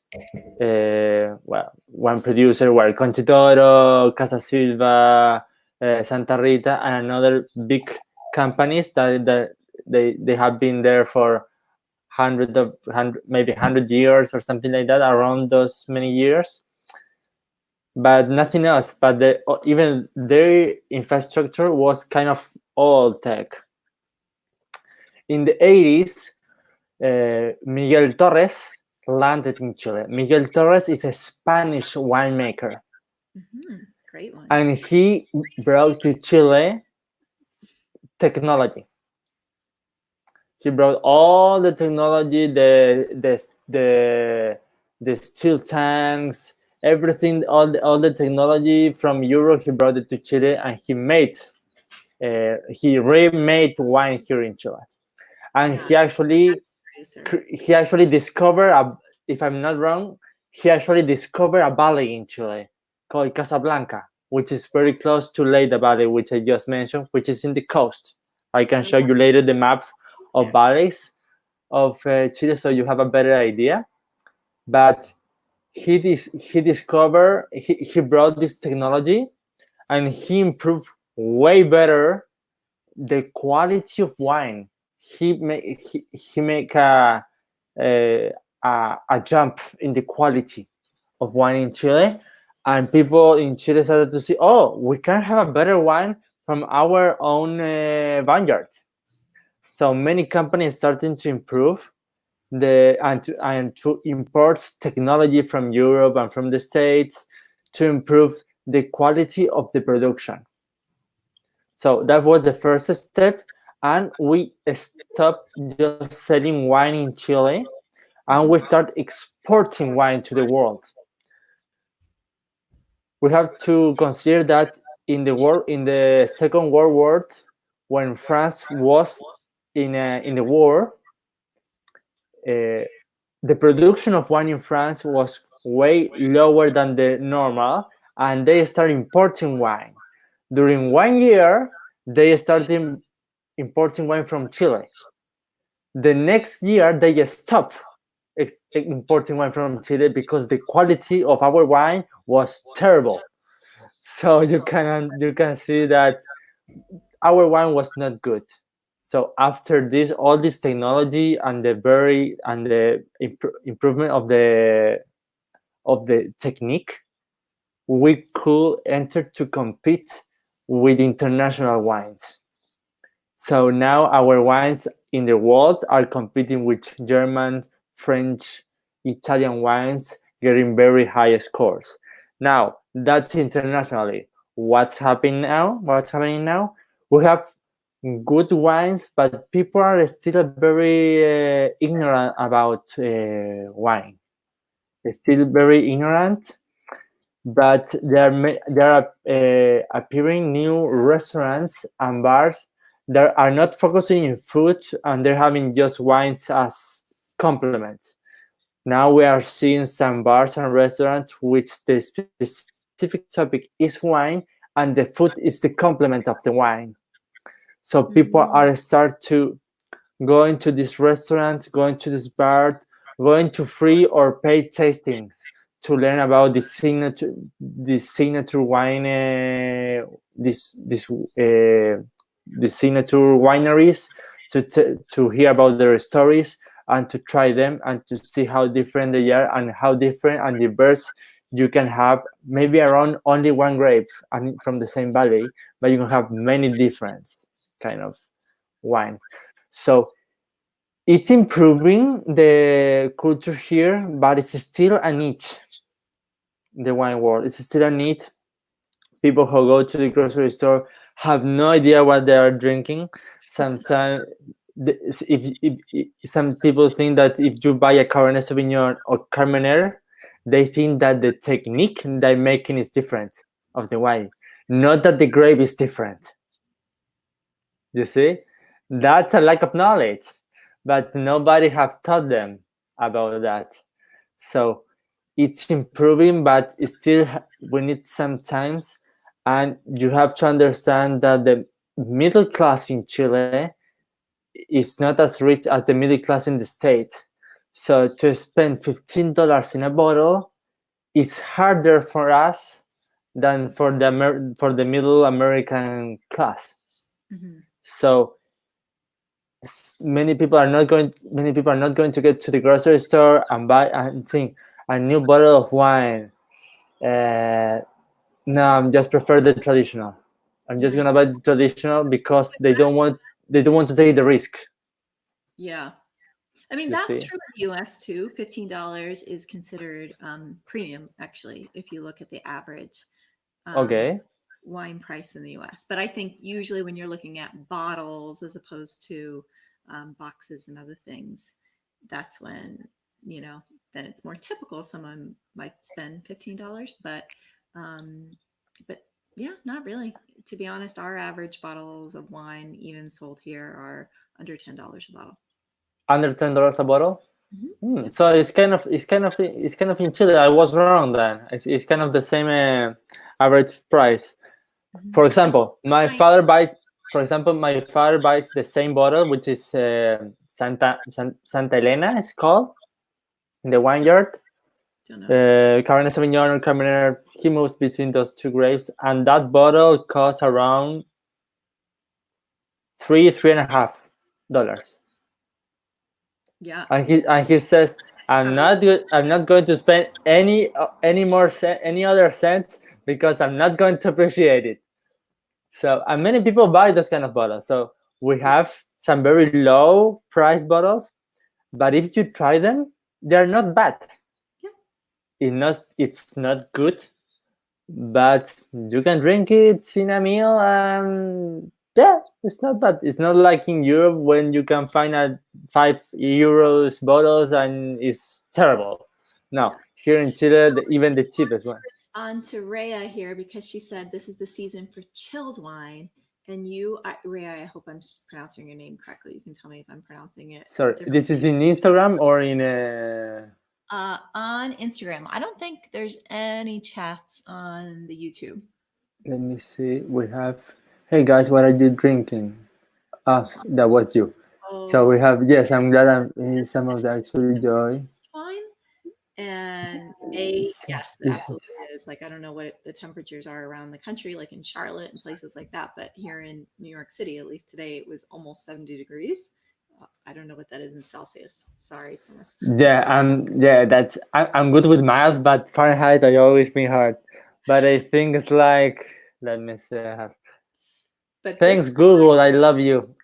[SPEAKER 1] wine producer were Conchitoro, Casa Silva, Santa Rita, and another big companies that they have been there for maybe 100 years or something like that, around those many years, but nothing else. But even their infrastructure was kind of old tech. In the 80s, Miguel Torres landed in Chile. Miguel Torres is a Spanish winemaker.
[SPEAKER 2] Great one.
[SPEAKER 1] And he brought to Chile technology. He brought all the technology, the steel tanks, everything, all the technology from Europe. He brought it to Chile, and he remade wine here in Chile. And he actually discovered, if I'm not wrong, he actually discovered a valley in Chile called Casablanca, which is very close to Leyda Valley, which I just mentioned, which is in the coast. I can show you later the map of valleys of Chile, so you have a better idea. But he brought this technology, and he improved way better the quality of wine. He make a jump in the quality of wine in Chile, and people in Chile started to see, oh, we can have a better wine from our own vineyards. So many companies starting to improve and to import technology from Europe and from the States to improve the quality of the production. So that was the first step, and we stopped just selling wine in Chile, and we start exporting wine to the world. We have to consider that in the Second World War, when France was in the war, uh, the production of wine in France was way lower than the normal, and they started importing wine. During 1 year, they started importing wine from Chile. The next year, they stopped importing wine from Chile because the quality of our wine was terrible. So you can see that our wine was not good. So after this, all this technology and the improvement of the technique, we could enter to compete with international wines. So now our wines in the world are competing with German, French, Italian wines, getting very high scores. Now that's internationally. What's happening now? We have good wines, but people are still very ignorant about wine. They're still very ignorant, but there are appearing new restaurants and bars that are not focusing in food, and they're having just wines as complements. Now we are seeing some bars and restaurants which the specific topic is wine, and the food is the complement of the wine. So people are start to going to this restaurant, going to this bar, going to free or paid tastings to learn about the signature wine, the signature wineries, to hear about their stories and to try them and to see how different they are and how different and diverse you can have. Maybe around only one grape and from the same valley, but you can have many different kind of wine. So it's improving the culture here, but it's still a niche. The wine world, it's still a niche. People who go to the grocery store have no idea what they are drinking. Sometimes, if some people think that if you buy a Cabernet Sauvignon or Carmener, they think that the technique they're making is different of the wine, not that the grape is different. You see, that's a lack of knowledge, but nobody have taught them about that. So it's improving, but it's still we need some times, and you have to understand that the middle class in Chile is not as rich as the middle class in the States. So to spend $15 in a bottle is harder for us than for the middle American class. So many people are not going to get to the grocery store and buy and think a new bottle of wine. No, I'm just prefer the traditional. I'm just gonna buy the traditional because they don't want to take the risk.
[SPEAKER 2] Yeah. I mean,
[SPEAKER 1] You
[SPEAKER 2] that's
[SPEAKER 1] see?
[SPEAKER 2] true in the US too. $15 is considered premium, actually, if you look at the average
[SPEAKER 1] Okay.
[SPEAKER 2] wine price in the US. But I think usually when you're looking at bottles as opposed to boxes and other things, that's when, then it's more typical someone might spend $15. But yeah, not really. To be honest, our average bottles of wine, even sold here, are under $10 a bottle.
[SPEAKER 1] Under $10 a bottle.
[SPEAKER 2] Yep.
[SPEAKER 1] So it's kind of in Chile. I was wrong then. It's kind of the same average price. For example, my father buys the same bottle, which is Santa Elena. It's called in the vineyard.
[SPEAKER 2] Don't know.
[SPEAKER 1] Cabernet Sauvignon or Cabernet. He moves between those two grapes, and that bottle costs around three and a half dollars.
[SPEAKER 2] Yeah.
[SPEAKER 1] And he says, I'm not going to spend any other cents because I'm not going to appreciate it. So, and many people buy those kind of bottles. So we have some very low price bottles, but if you try them, they're not bad.
[SPEAKER 2] Yeah.
[SPEAKER 1] It's not good, but you can drink it in a meal, and yeah, it's not bad. It's not like in Europe when you can find a €5 bottles and it's terrible. No,
[SPEAKER 2] Yeah.
[SPEAKER 1] here in Chile,
[SPEAKER 2] So
[SPEAKER 1] even
[SPEAKER 2] I
[SPEAKER 1] the
[SPEAKER 2] just
[SPEAKER 1] cheapest
[SPEAKER 2] wanted to
[SPEAKER 1] one.
[SPEAKER 2] respond to Rhea here because she said this is the season for chilled wine. And Rhea, I hope I'm pronouncing your name correctly. You can tell me if I'm pronouncing it
[SPEAKER 1] Sorry, this is
[SPEAKER 2] differently.
[SPEAKER 1] in Instagram or in
[SPEAKER 2] On Instagram. I don't think there's any chats on the YouTube.
[SPEAKER 1] let me see. We have. Hey guys, what are you drinking? Ah, that was you. So
[SPEAKER 2] Oh,
[SPEAKER 1] we have. Yes, I'm glad I'm
[SPEAKER 2] this
[SPEAKER 1] some of
[SPEAKER 2] is
[SPEAKER 1] the actually joy.
[SPEAKER 2] fine. And
[SPEAKER 1] It's,
[SPEAKER 2] yes, it
[SPEAKER 1] it's,
[SPEAKER 2] absolutely is. Like, I don't know what the temperatures are around the country, like in Charlotte and places like that. But here in New York City, at least today, it was almost 70 degrees. I don't know what that is in Celsius. Sorry, Thomas.
[SPEAKER 1] yeah, yeah. I'm good with miles, but Fahrenheit I always been hard. But I think it's like, let me see. I have.
[SPEAKER 2] But
[SPEAKER 1] Thanks
[SPEAKER 2] this
[SPEAKER 1] Google. I love you.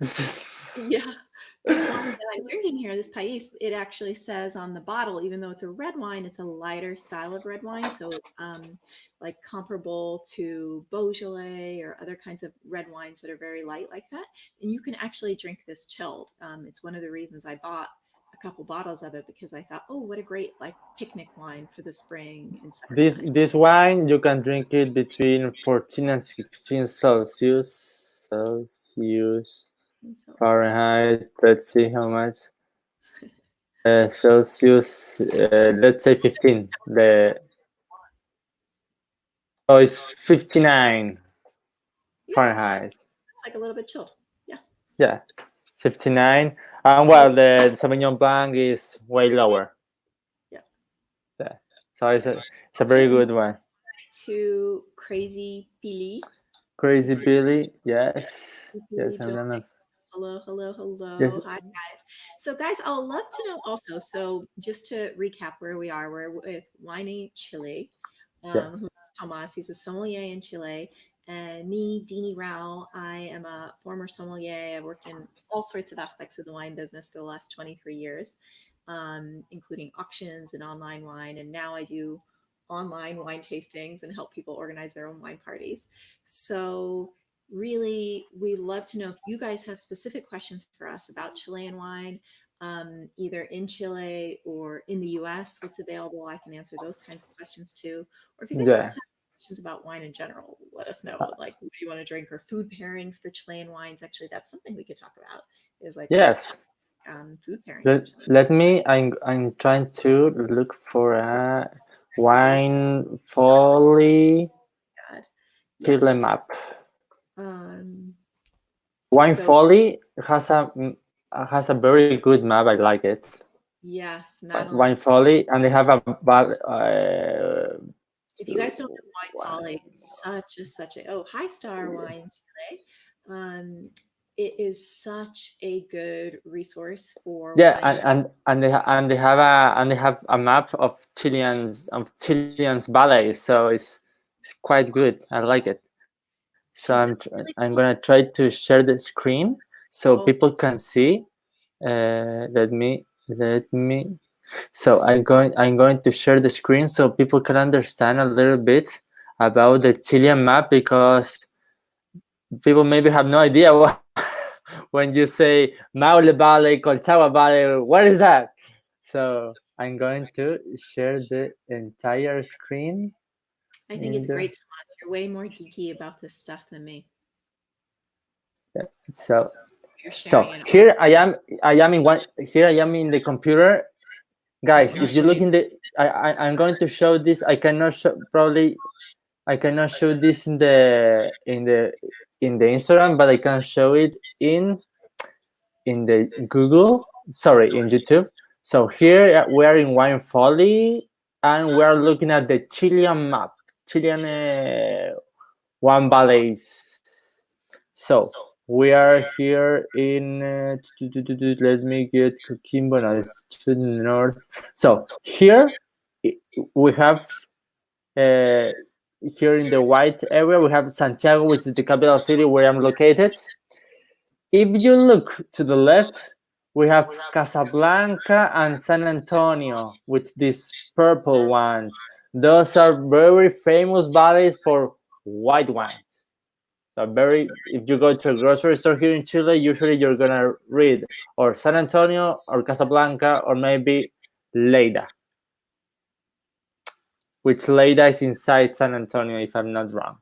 [SPEAKER 2] Yeah. This wine that I'm drinking here, this Pais, it actually says on the bottle, even though it's a red wine, it's a lighter style of red wine. So, like comparable to Beaujolais or other kinds of red wines that are very light like that. And you can actually drink this chilled. It's one of the reasons I bought a couple bottles of it because I thought, oh, what a great like picnic wine for the spring and summertime.
[SPEAKER 1] This wine you can drink it between 14 and 16 Celsius
[SPEAKER 2] And Celsius.
[SPEAKER 1] Fahrenheit. Let's see how much. Celsius. Let's say 15. The Oh, it's 59
[SPEAKER 2] Yeah,
[SPEAKER 1] Fahrenheit.
[SPEAKER 2] it's like a little bit chilled. Yeah.
[SPEAKER 1] Yeah, 59. And
[SPEAKER 2] Oh,
[SPEAKER 1] well, the Sauvignon Blanc is way lower.
[SPEAKER 2] yeah.
[SPEAKER 1] Yeah. So it's a
[SPEAKER 2] Okay.
[SPEAKER 1] very
[SPEAKER 2] And
[SPEAKER 1] good one.
[SPEAKER 2] to Crazy Billy.
[SPEAKER 1] Crazy
[SPEAKER 2] Let's see.
[SPEAKER 1] Billy. Yes.
[SPEAKER 2] Billy
[SPEAKER 1] Yes,
[SPEAKER 2] Joy.
[SPEAKER 1] gonna.
[SPEAKER 2] Hello, hello,
[SPEAKER 1] Yes.
[SPEAKER 2] hello. Hi, guys. So, guys, I'd love to know also. So, just to recap where we are, we're with Winey Chile,
[SPEAKER 1] Yeah.
[SPEAKER 2] who's Tomas. He's a sommelier in Chile. And me, Deanie Rao, I am a former sommelier. I've worked in all sorts of aspects of the wine business for the last 23 years, including auctions and online wine. And now I do online wine tastings and help people organize their own wine parties. So, really, we love to know if you guys have specific questions for us about Chilean wine, either in Chile or in the US, what's available. I can answer those kinds of questions too. Or if you guys
[SPEAKER 1] Yeah.
[SPEAKER 2] just have questions about wine in general, let us know. Like, what do you want to drink or food pairings for Chilean wines? Actually, that's something we could talk about is like what
[SPEAKER 1] Yes.
[SPEAKER 2] food pairings for Chilean.
[SPEAKER 1] Let me. I'm trying to look for a
[SPEAKER 2] So it is
[SPEAKER 1] wine folly
[SPEAKER 2] bad.
[SPEAKER 1] Chile
[SPEAKER 2] Yes.
[SPEAKER 1] map.
[SPEAKER 2] Um,
[SPEAKER 1] Wine
[SPEAKER 2] so
[SPEAKER 1] folly has a very good map. I like it.
[SPEAKER 2] yes,
[SPEAKER 1] Wine
[SPEAKER 2] Madeline.
[SPEAKER 1] folly, and they have a
[SPEAKER 2] If you guys don't know Wine Folly, it's such a High Star Wine Chile. It is such a good resource for
[SPEAKER 1] yeah,
[SPEAKER 2] wine.
[SPEAKER 1] and they have a map of Chilean's ballets, so it's quite good. I like it. So
[SPEAKER 2] She does
[SPEAKER 1] I'm
[SPEAKER 2] really
[SPEAKER 1] gonna
[SPEAKER 2] cool.
[SPEAKER 1] try to share the screen so
[SPEAKER 2] Oh,
[SPEAKER 1] people can see. Let me. So I'm going to share the screen so people can understand a little bit about the Chilean map, because people maybe have no idea what, when you say Maule Valley, Colchagua Valley, what is that? So I'm going to share the entire screen.
[SPEAKER 2] I think it's
[SPEAKER 1] In the,
[SPEAKER 2] great, Tomas. You're way more geeky about this stuff than me.
[SPEAKER 1] yeah. So
[SPEAKER 2] You're
[SPEAKER 1] so
[SPEAKER 2] sharing it.
[SPEAKER 1] here I am. I am in one. Here I am in the computer,
[SPEAKER 2] Oh,
[SPEAKER 1] guys.
[SPEAKER 2] let me
[SPEAKER 1] If you
[SPEAKER 2] show
[SPEAKER 1] look
[SPEAKER 2] you.
[SPEAKER 1] in the, I'm going to show this. I cannot show, probably I cannot show this in the Instagram, but I can show it in the Google. Sorry, in YouTube. So here we are in Wine Folly, and we are looking at the Chilean map, Chilean One Valleys. So we are here in. Let me get Coquimbo. No, it's to the north. So here we have uh, here in the white area, we have Santiago, which is the capital city where I'm located. If you look to the left, we have Casablanca and San Antonio with these purple ones. Those are very famous valleys for white wines. So if you go to a grocery store here in Chile, usually you're gonna read or San Antonio or Casablanca or maybe Lleida, which Lleida is inside San Antonio, if I'm not wrong.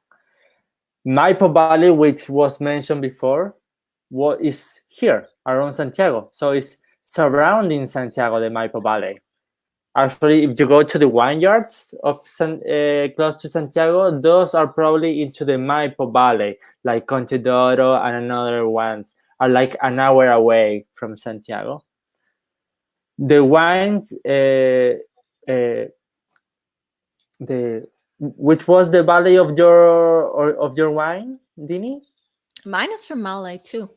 [SPEAKER 1] Maipo Valley, which was mentioned before, what is here around Santiago. So it's surrounding Santiago, the Maipo Valley. Actually, if you go to the vineyards of close to Santiago, those are probably into the Maipo Valley, like Contadoro and another ones are like an hour away from Santiago. The wines, the which was the valley of your wine, Dini?
[SPEAKER 2] Mine is from Maule too.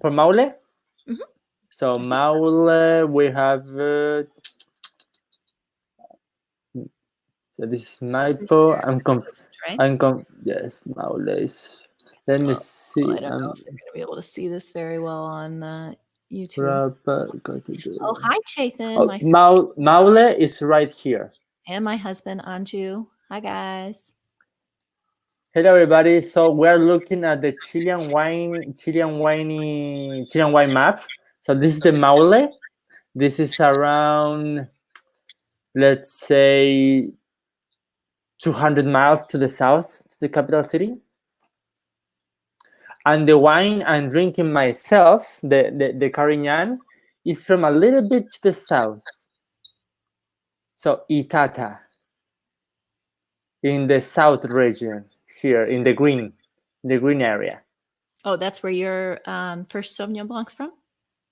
[SPEAKER 1] For Maule?
[SPEAKER 2] Mhm.
[SPEAKER 1] So Maule, we have. So this is Maipo.
[SPEAKER 2] Coast, right?
[SPEAKER 1] Yes, Maule is. Let me see.
[SPEAKER 2] I don't know if they're going to be able to see this very well on YouTube. Oh, hi, Chathan. My friend Chathan.
[SPEAKER 1] Maule is right here.
[SPEAKER 2] And my husband, Anju. Hi, guys.
[SPEAKER 1] Hello, everybody. So we're looking at the Chilean wine map. So this is the Maule. This is around, let's say, 200 miles to the south, to the capital city. And the wine I'm drinking myself, the Carignan, is from a little bit to the south. So Itata, in the south region, here in the green area.
[SPEAKER 2] Oh, that's where your first Sauvignon Blanc's from?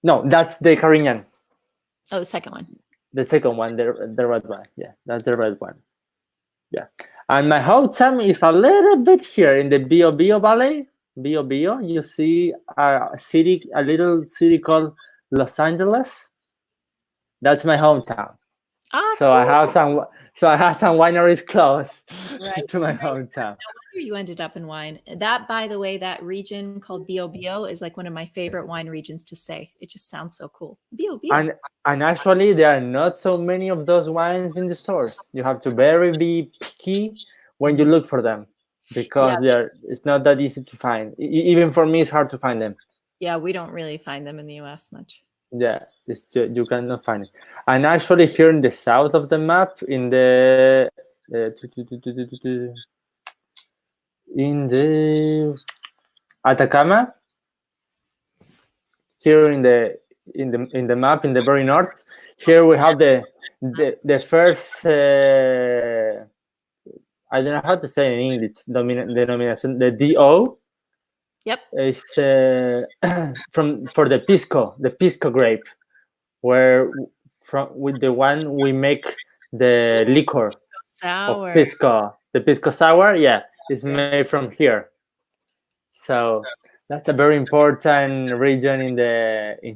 [SPEAKER 1] No, that's the Carignan.
[SPEAKER 2] Oh, the second one.
[SPEAKER 1] The second one, the red one. Yeah, that's the red one. Yeah. And my hometown is a little bit here in the Bio Valley. Bio. You see a little city called Los Angeles. That's my hometown.
[SPEAKER 2] Ah,
[SPEAKER 1] So
[SPEAKER 2] cool.
[SPEAKER 1] I have some wineries close
[SPEAKER 2] Right.
[SPEAKER 1] to my hometown.
[SPEAKER 2] No wonder you ended up in wine. That, by the way, that region called Bio is like one of my favorite wine regions to say. It just sounds so cool. Bio.
[SPEAKER 1] And actually, there are not so many of those wines in the stores. You have to be picky when you look for them because it's not that easy to find. Even for me, it's hard to find them.
[SPEAKER 2] Yeah, we don't really find them in the US much.
[SPEAKER 1] Yeah, you cannot find it. And actually, here in the south of the map, in the Atacama, here in the map in the very north, here we have the first. I don't know how to say in English denomination. The DO.
[SPEAKER 2] Yep.
[SPEAKER 1] Is for the pisco grape, where with the one we make the liquor
[SPEAKER 2] sour.
[SPEAKER 1] Of pisco. The pisco sour, yeah, is made from here. So that's a very important region in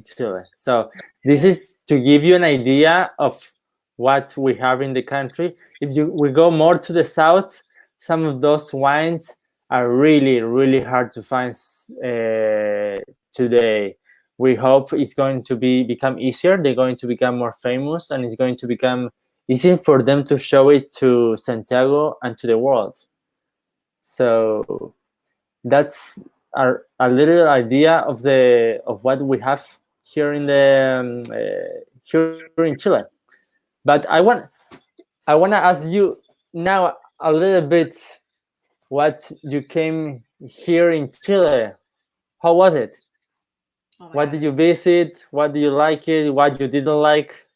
[SPEAKER 1] Chile. So this is to give you an idea of what we have in the country. If we go more to the south, some of those wines are really, really hard to find today. We hope it's going to become easier. They're going to become more famous, and it's going to become easy for them to show it to Santiago and to the world. So that's a little idea of what we have here here in Chile. But I want to ask you now a little bit what you came here in Chile. How was it? What did you visit? What do you like it? What you didn't like?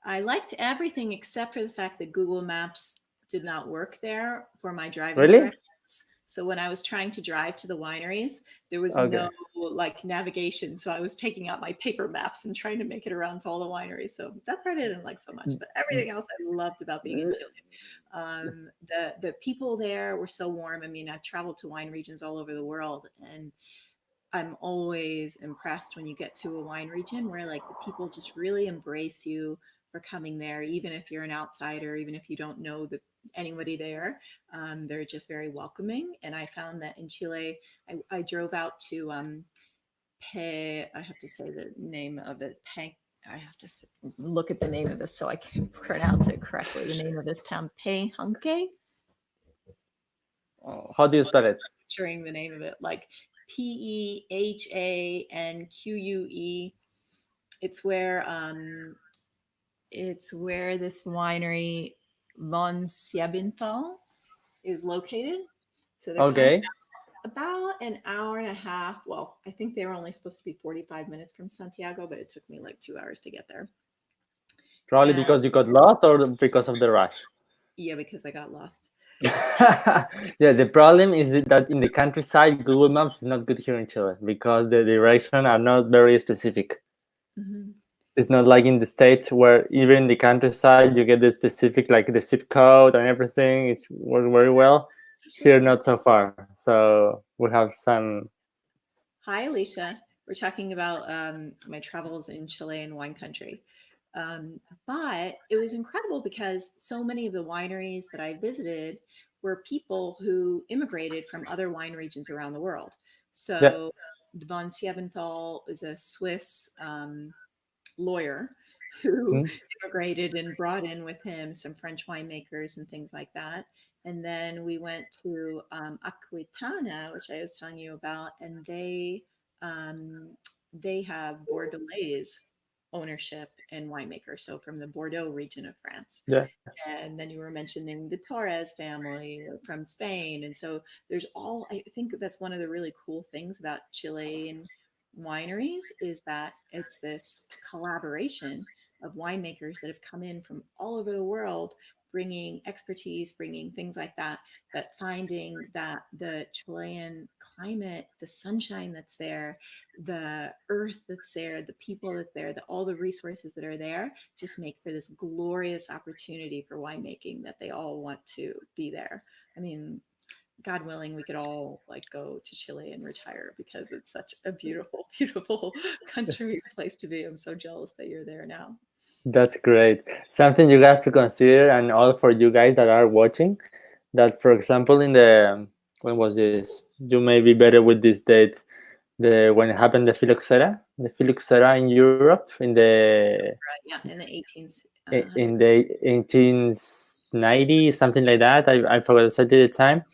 [SPEAKER 2] I liked everything except for the fact that Google Maps did not work there for my driving
[SPEAKER 1] Really?
[SPEAKER 2] directions. So when I was trying to drive to the wineries, there was no like navigation. So I was taking out my paper maps and trying to make it around to all the wineries. So that part I didn't like so much, but everything else I loved about being in Chile. The people there were so warm. I mean, I've traveled to wine regions all over the world, and I'm always impressed when you get to a wine region where like the people just really embrace you for coming there, even if you're an outsider, even if you don't know anybody there. They're just very welcoming. And I found that in Chile, I drove out to I have to say the name of it, I have to look at the name of this so I can pronounce it correctly. The name of this town, Pehunke. Oh,
[SPEAKER 1] How do you spell it?
[SPEAKER 2] butchering the name of it, like Pehanquue. It's where this winery von Siebenthal is located. So they're kind of
[SPEAKER 1] Okay.
[SPEAKER 2] about an hour and a half. Well, I think they were only supposed to be 45 minutes from Santiago, but it took me like 2 hours to get there.
[SPEAKER 1] Probably
[SPEAKER 2] And
[SPEAKER 1] because you got lost or because of the rush.
[SPEAKER 2] yeah, because I got lost.
[SPEAKER 1] Yeah, the problem is that in the countryside, Google Maps is not good here in Chile because the direction are not very specific.
[SPEAKER 2] Mm-hmm.
[SPEAKER 1] It's not like in the States where even in the countryside you get the specific, like the zip code and everything. It's work very well. Here,
[SPEAKER 2] Alicia.
[SPEAKER 1] not so far. So we have some.
[SPEAKER 2] Hi, Alicia. We're talking about my travels in Chile and wine country. But it was incredible because so many of the wineries that I visited were people who immigrated from other wine regions around the world.
[SPEAKER 1] Yeah.
[SPEAKER 2] So von Siebenthal is a Swiss lawyer who
[SPEAKER 1] Mm.
[SPEAKER 2] immigrated and brought in with him some French winemakers and things like that. And then we went to Aquitana, which I was telling you about, and um, they have Bordelais ownership and winemaker, so from the Bordeaux region of France.
[SPEAKER 1] Yeah.
[SPEAKER 2] And then you were mentioning the Torres family from Spain, and so there's all. I think that's one of the really cool things about Chilean wineries is that it's this collaboration of winemakers that have come in from all over the world bringing expertise, bringing things like that, but finding that the Chilean climate, the sunshine that's there, the earth that's there, the people that's there, all the resources that are there just make for this glorious opportunity for winemaking that they all want to be there. I mean, God willing, we could all like go to Chile and retire because it's such a beautiful, beautiful country place to be. I'm so jealous that you're there now.
[SPEAKER 1] That's great. Something you guys to consider, and all for you guys that are watching. That, for example, in the when was this? You may be better with this date. The when it happened the phylloxera in Europe
[SPEAKER 2] Right. Yeah, in the 18th.
[SPEAKER 1] in the 1890, something like that. I forgot exactly the time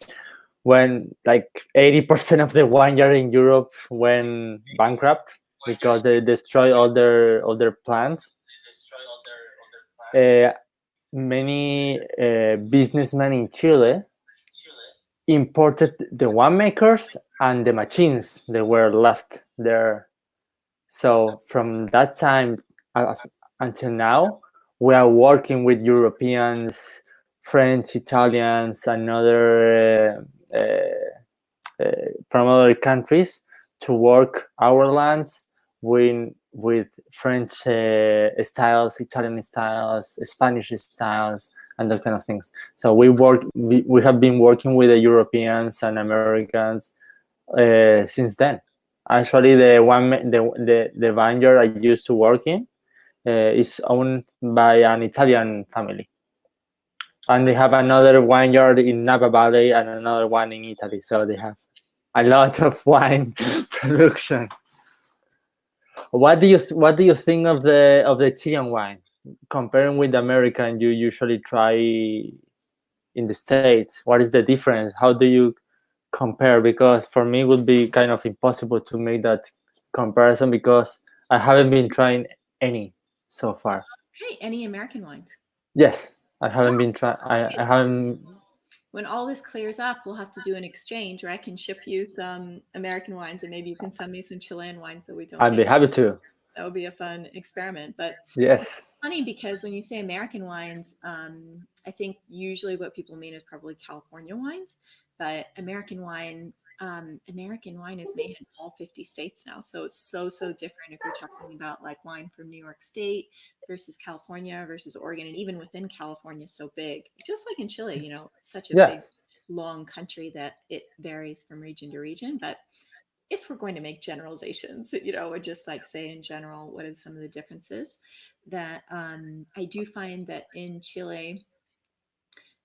[SPEAKER 1] when like 80% of the vineyard in Europe went bankrupt because they destroyed all their plants. Uh, Many businessmen in Chile imported the winemakers and the machines that were left there. So from that time uh, until now, we are working with Europeans, French, Italians, and other from other countries to work our lands with French styles, Italian styles, Spanish styles, and that kind of things. So we have been working with the Europeans and Americans since then. Actually, the vineyard I used to work in is owned by an Italian family, and they have another vineyard in Napa Valley and another one in Italy. So they have a lot of wine production. What do you think of the Chilean wine comparing with the American you usually try in the States? What is the difference? How do you compare? Because for me it would be kind of impossible to make that comparison because I haven't been trying any so far.
[SPEAKER 2] Okay, any American wines?
[SPEAKER 1] Yes, I haven't
[SPEAKER 2] Oh,
[SPEAKER 1] been trying. I
[SPEAKER 2] okay.
[SPEAKER 1] haven't.
[SPEAKER 2] When all this clears up, we'll have to do an exchange, or I can ship you some American wines, and maybe you can send me some Chilean wines that we don't
[SPEAKER 1] I'd be
[SPEAKER 2] make.
[SPEAKER 1] happy to.
[SPEAKER 2] That would be a fun experiment. But
[SPEAKER 1] Yes.
[SPEAKER 2] funny because when you say American wines, I think usually what people mean is probably California wines. But American wine is made in all 50 states now. So it's so different if you're talking about like wine from New York State versus California versus Oregon. And even within California, so big. Just like in Chile, it's such a
[SPEAKER 1] Yeah.
[SPEAKER 2] big, long country that it varies from region to region. But if we're going to make generalizations, or just like say in general, what are some of the differences that I do find that in Chile,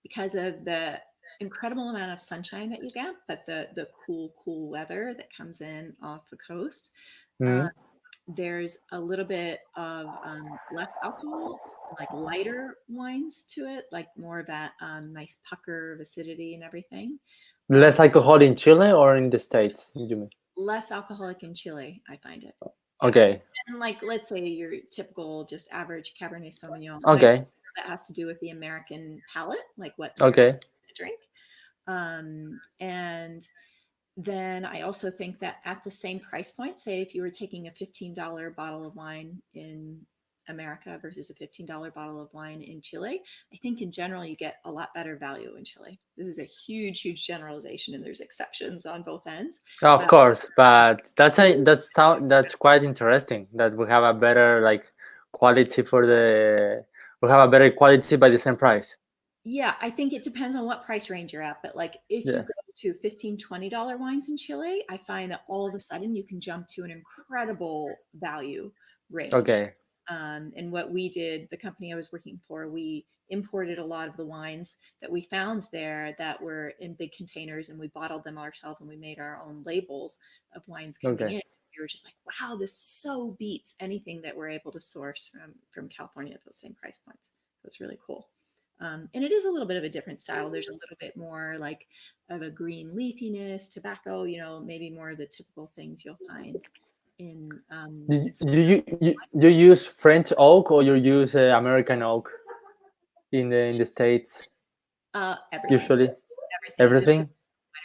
[SPEAKER 2] because of the incredible amount of sunshine that you get, but the cool weather that comes in off the coast, uh,
[SPEAKER 1] Mm.
[SPEAKER 2] there's a little bit of less alcohol, like lighter wines to it, like more of that nice pucker of acidity and everything.
[SPEAKER 1] Less alcohol in Chile or in the States, you mean?
[SPEAKER 2] Less alcoholic in Chile, I find it. Yeah.
[SPEAKER 1] Okay.
[SPEAKER 2] And like, let's say your typical, just average Cabernet Sauvignon.
[SPEAKER 1] Okay.
[SPEAKER 2] That has to do with the American palate, like what
[SPEAKER 1] Okay.
[SPEAKER 2] to drink. And then I also think that at the same price point, say if you were taking a $15 bottle of wine in America versus a $15 bottle of wine in Chile, I think in general you get a lot better value in Chile. This is a huge, huge generalization, and there's exceptions on both ends.
[SPEAKER 1] Of course, but that's quite interesting that we have a better like quality we have a better quality by the same price.
[SPEAKER 2] Yeah, I think it depends on what price range you're at, but like if you go to $15-$20 wines in Chile, I find that all of a sudden you can jump to an incredible value range.
[SPEAKER 1] Okay.
[SPEAKER 2] And what we did, the company I was working for, we imported a lot of the wines that we found there that were in big containers, and we bottled them ourselves, and we made our own labels of wines coming in. We were just like, wow, this so beats anything that we're able to source from California at those same price points. So it's really cool. And it is a little bit of a different style. There's a little bit more like of a green leafiness, tobacco, maybe more of the typical things you'll find in.
[SPEAKER 1] You use French oak or you use American oak in the States?
[SPEAKER 2] Everything.
[SPEAKER 1] Usually, everything.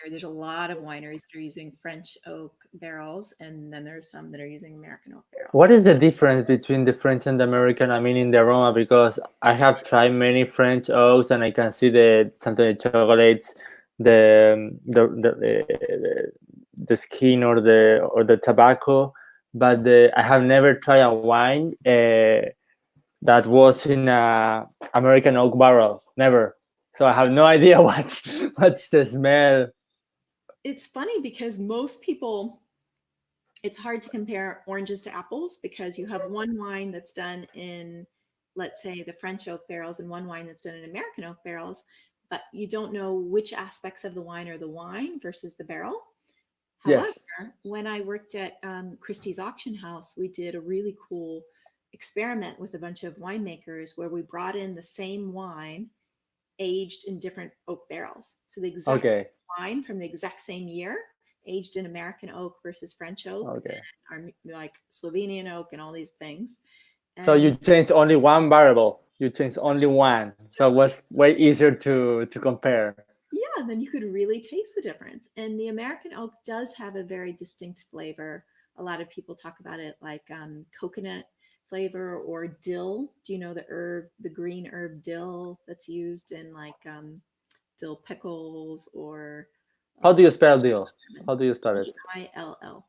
[SPEAKER 2] There's a lot of wineries that are using French oak barrels, and then there's some that are using American oak barrels.
[SPEAKER 1] What is the difference between the French and the American? I mean, in the aroma, because I have tried many French oaks, and I can see sometimes the chocolates, the skin or the tobacco, but I have never tried a wine that was in a American oak barrel. Never. So I have no idea what's the smell.
[SPEAKER 2] It's funny because most people, it's hard to compare oranges to apples because you have one wine that's done in, let's say, the French oak barrels and one wine that's done in American oak barrels, but you don't know which aspects of the wine are the wine versus the barrel. However, when I worked at Christie's Auction House, we did a really cool experiment with a bunch of winemakers where we brought in the same wine aged in different oak barrels. So the exact same wine from the exact same year, aged in American oak versus French oak, and like Slovenian oak and all these things. And
[SPEAKER 1] so you change only one variable. You change only one. So it was way easier to compare.
[SPEAKER 2] Yeah, then you could really taste the difference. And the American oak does have a very distinct flavor. A lot of people talk about it like coconut flavor or dill. Do you know the green herb dill that's used in like dill pickles or?
[SPEAKER 1] How do you spell dill? How do you spell it?
[SPEAKER 2] D-I-L-L.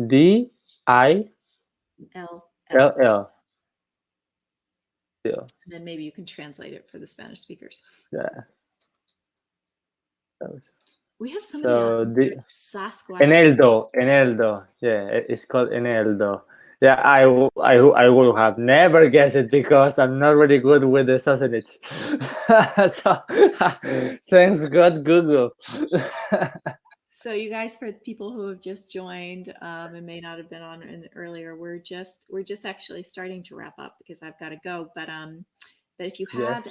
[SPEAKER 1] D-I-L-L.
[SPEAKER 2] And then maybe you can translate it for the Spanish speakers.
[SPEAKER 1] Yeah.
[SPEAKER 2] We have somebody Sasquatch.
[SPEAKER 1] Eneldo. Yeah, it's called Eneldo. Yeah, I would have never guessed it because I'm not really good with the sausage. So thanks God, Google.
[SPEAKER 2] So you guys, for people who have just joined and may not have been on earlier, we're just actually starting to wrap up because I've got to go. But if you have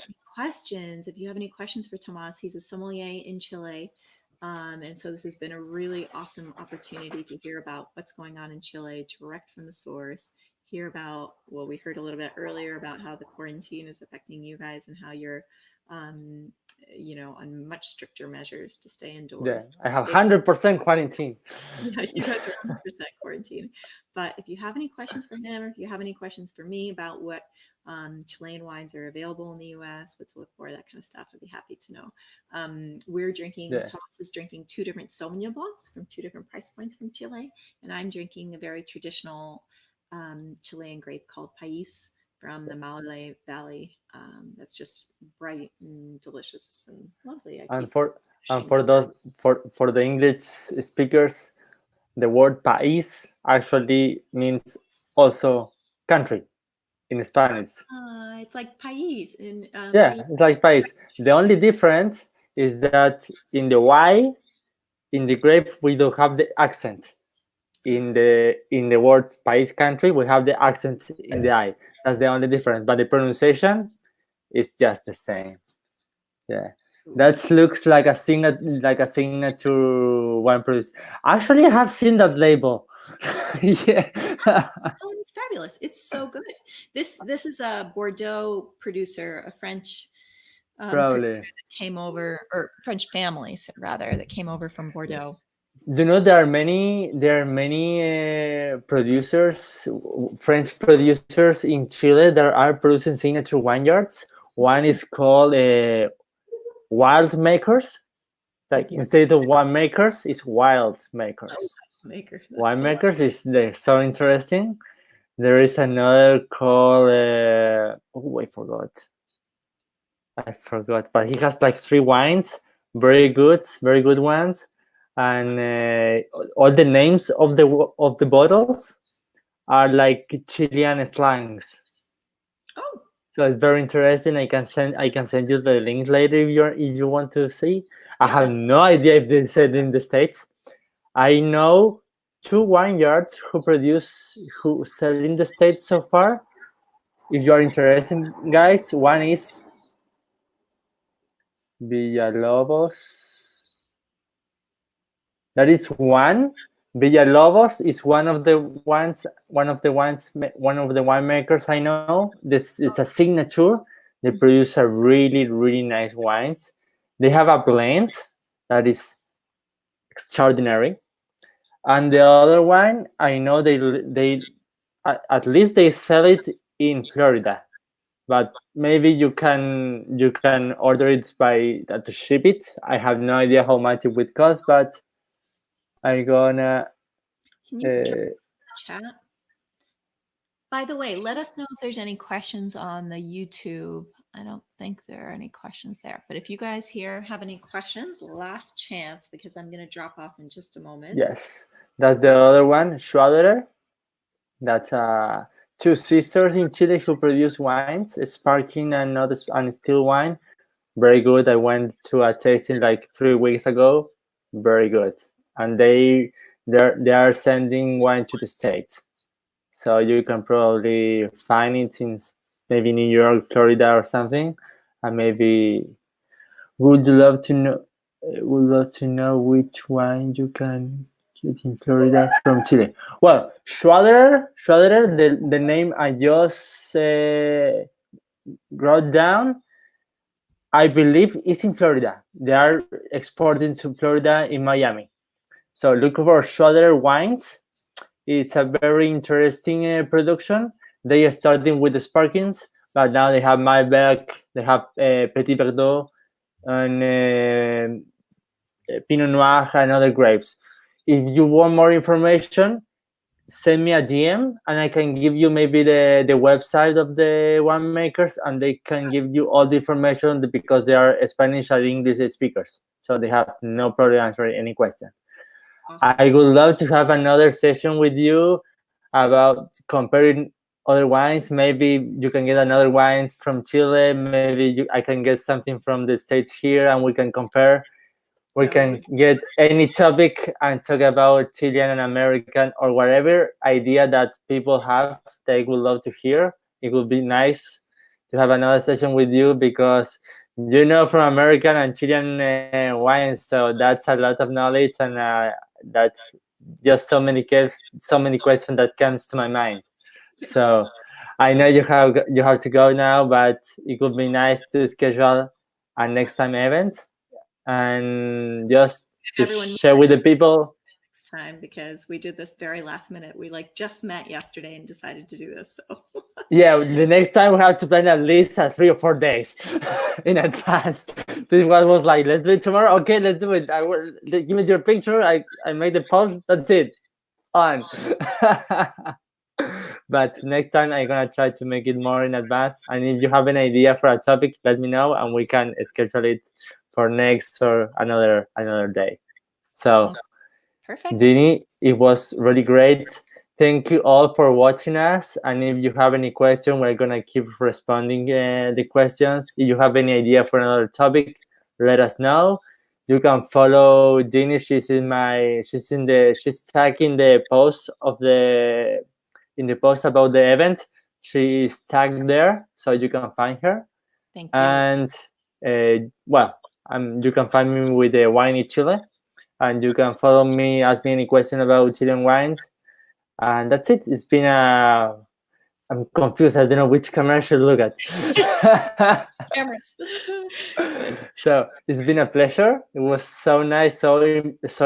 [SPEAKER 2] any questions, for Tomas, he's a sommelier in Chile. And so this has been a really awesome opportunity to hear about what's going on in Chile direct from the source, hear about, well, we heard a little bit earlier about how the quarantine is affecting you guys and how you're, on much stricter measures to stay indoors.
[SPEAKER 1] Yeah, I have 100% quarantine.
[SPEAKER 2] Yeah, you guys are 100% quarantine. But if you have any questions for him, or if you have any questions for me about what Chilean wines are available in the U.S., what to look for, that kind of stuff, I'd be happy to know. We're drinking, Thomas is drinking 2 different Sauvignon Blancs from 2 different price points from Chile. And I'm drinking a very traditional Chilean grape called Pais from the Maule Valley. That's just bright and delicious and lovely.
[SPEAKER 1] And for the English speakers, the word país actually means also country in Spanish.
[SPEAKER 2] It's like país.
[SPEAKER 1] It's like país. The only difference is that in the Y, in the grape, we don't have the accent. in the word país country, we have the accent in the I. That's the only difference, but the pronunciation is just the same. Yeah, that looks like a signature wine produce. Actually, I have seen that label. Yeah.
[SPEAKER 2] Oh, it's fabulous. It's so good. This is a Bordeaux producer, a French producer
[SPEAKER 1] Probably.
[SPEAKER 2] that came over, or French families rather, that came over from Bordeaux.
[SPEAKER 1] You know, there are many producers, French producers in Chile that are producing signature vineyards. One is called Wild Makers. Like instead of winemakers, it's wild
[SPEAKER 2] Oh,
[SPEAKER 1] makers.
[SPEAKER 2] maker. That's cool.
[SPEAKER 1] Winemakers is so interesting. There is another called oh, I forgot, but he has like three wines, very good ones, and all the names of the bottles are like Chilean slangs.
[SPEAKER 2] Oh,
[SPEAKER 1] So it's very interesting. I can send you the link later if you want to see. I
[SPEAKER 2] yeah.
[SPEAKER 1] have no idea if they said in the States. I know two vineyards who sell in the States so far. If you are interested, guys, one is Villalobos. That is one. Villalobos is one of the winemakers I know. This is a signature. They produce a really, really nice wines. They have a blend that is extraordinary. And the other one, I know at least they sell it in Florida, but maybe you can order it by to ship it. I have no idea how much it would cost, but I gonna
[SPEAKER 2] Can you drop
[SPEAKER 1] uh,
[SPEAKER 2] the chat? By the way, let us know if there's any questions on the YouTube. I don't think there are any questions there, but if you guys here have any questions, last chance, because I'm going to drop off in just a moment.
[SPEAKER 1] yes, that's the other one, Schwaderer. That's two sisters in Chile who produce wines, sparkling and still wine. Very good. I went to a tasting like 3 weeks ago. Very good, and they are sending wine to the States, so you can probably find it in maybe New York, Florida, or something, and maybe would love to know. Would love to know which wine you can get in Florida from Chile. Well, Schwaderer, the name I just wrote down, I believe is in Florida. They are exporting to Florida in Miami. So look for Schwaderer wines. It's a very interesting production. They are starting with the sparklings, but now they have Malbec, they have Petit Verdot, and Pinot Noir and other grapes. If you want more information, send me a DM and I can give you maybe the website of the winemakers, and they can give you all the information because they are Spanish and English speakers. So they have no problem answering any question.
[SPEAKER 2] Awesome.
[SPEAKER 1] I would love to have another session with you about comparing other wines. Maybe you can get another wines from Chile. Maybe I can get something from the States here and we can compare. We can get any topic and talk about Chilean and American or whatever idea that people have they would love to hear. It would be nice to have another session with you because you know from American and Chilean wines, so that's a lot of knowledge, and that's just so many questions that comes to my mind. So I know you have to go now, but it would be nice to schedule a next time event and just to
[SPEAKER 2] Everyone
[SPEAKER 1] share with the people.
[SPEAKER 2] next time, because we did this very last minute. We like just met yesterday and decided to do this. So
[SPEAKER 1] Yeah, the next time we have to plan at least 3 or 4 days in advance. This one was like, let's do it tomorrow. Okay, let's do it. Give me your picture. I made the post. That's it. On. But next time I'm gonna try to make it more in advance. And if you have an idea for a topic, let me know and we can schedule it for next or another day. So
[SPEAKER 2] perfect.
[SPEAKER 1] Dini, it was really great. Thank you all for watching us. And if you have any question, we're gonna keep responding the questions. If you have any idea for another topic, let us know. You can follow Dini. She's tagged in the post in the post about the event. She is tagged there, so you can find her.
[SPEAKER 2] Thank you.
[SPEAKER 1] And you can find me with the Wine in Chile, and you can follow me, ask me any question about Chilean wines, and that's it. It's been I'm confused. I don't know which camera I should look at.
[SPEAKER 2] Cameras.
[SPEAKER 1] So it's been a pleasure. It was so nice, so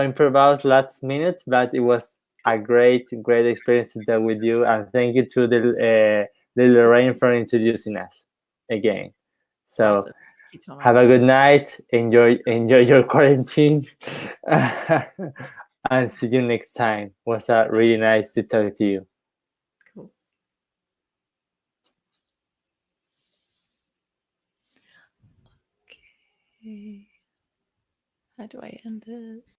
[SPEAKER 1] improvised last minute, but it was a great experience to talk with you. And thank you to the Lorraine for introducing us again. So
[SPEAKER 2] Awesome. Thank you, Thomas.
[SPEAKER 1] have a good night. Enjoy your quarantine, and see you next time. It was really nice to talk to you.
[SPEAKER 2] Cool. Okay. How do I end this?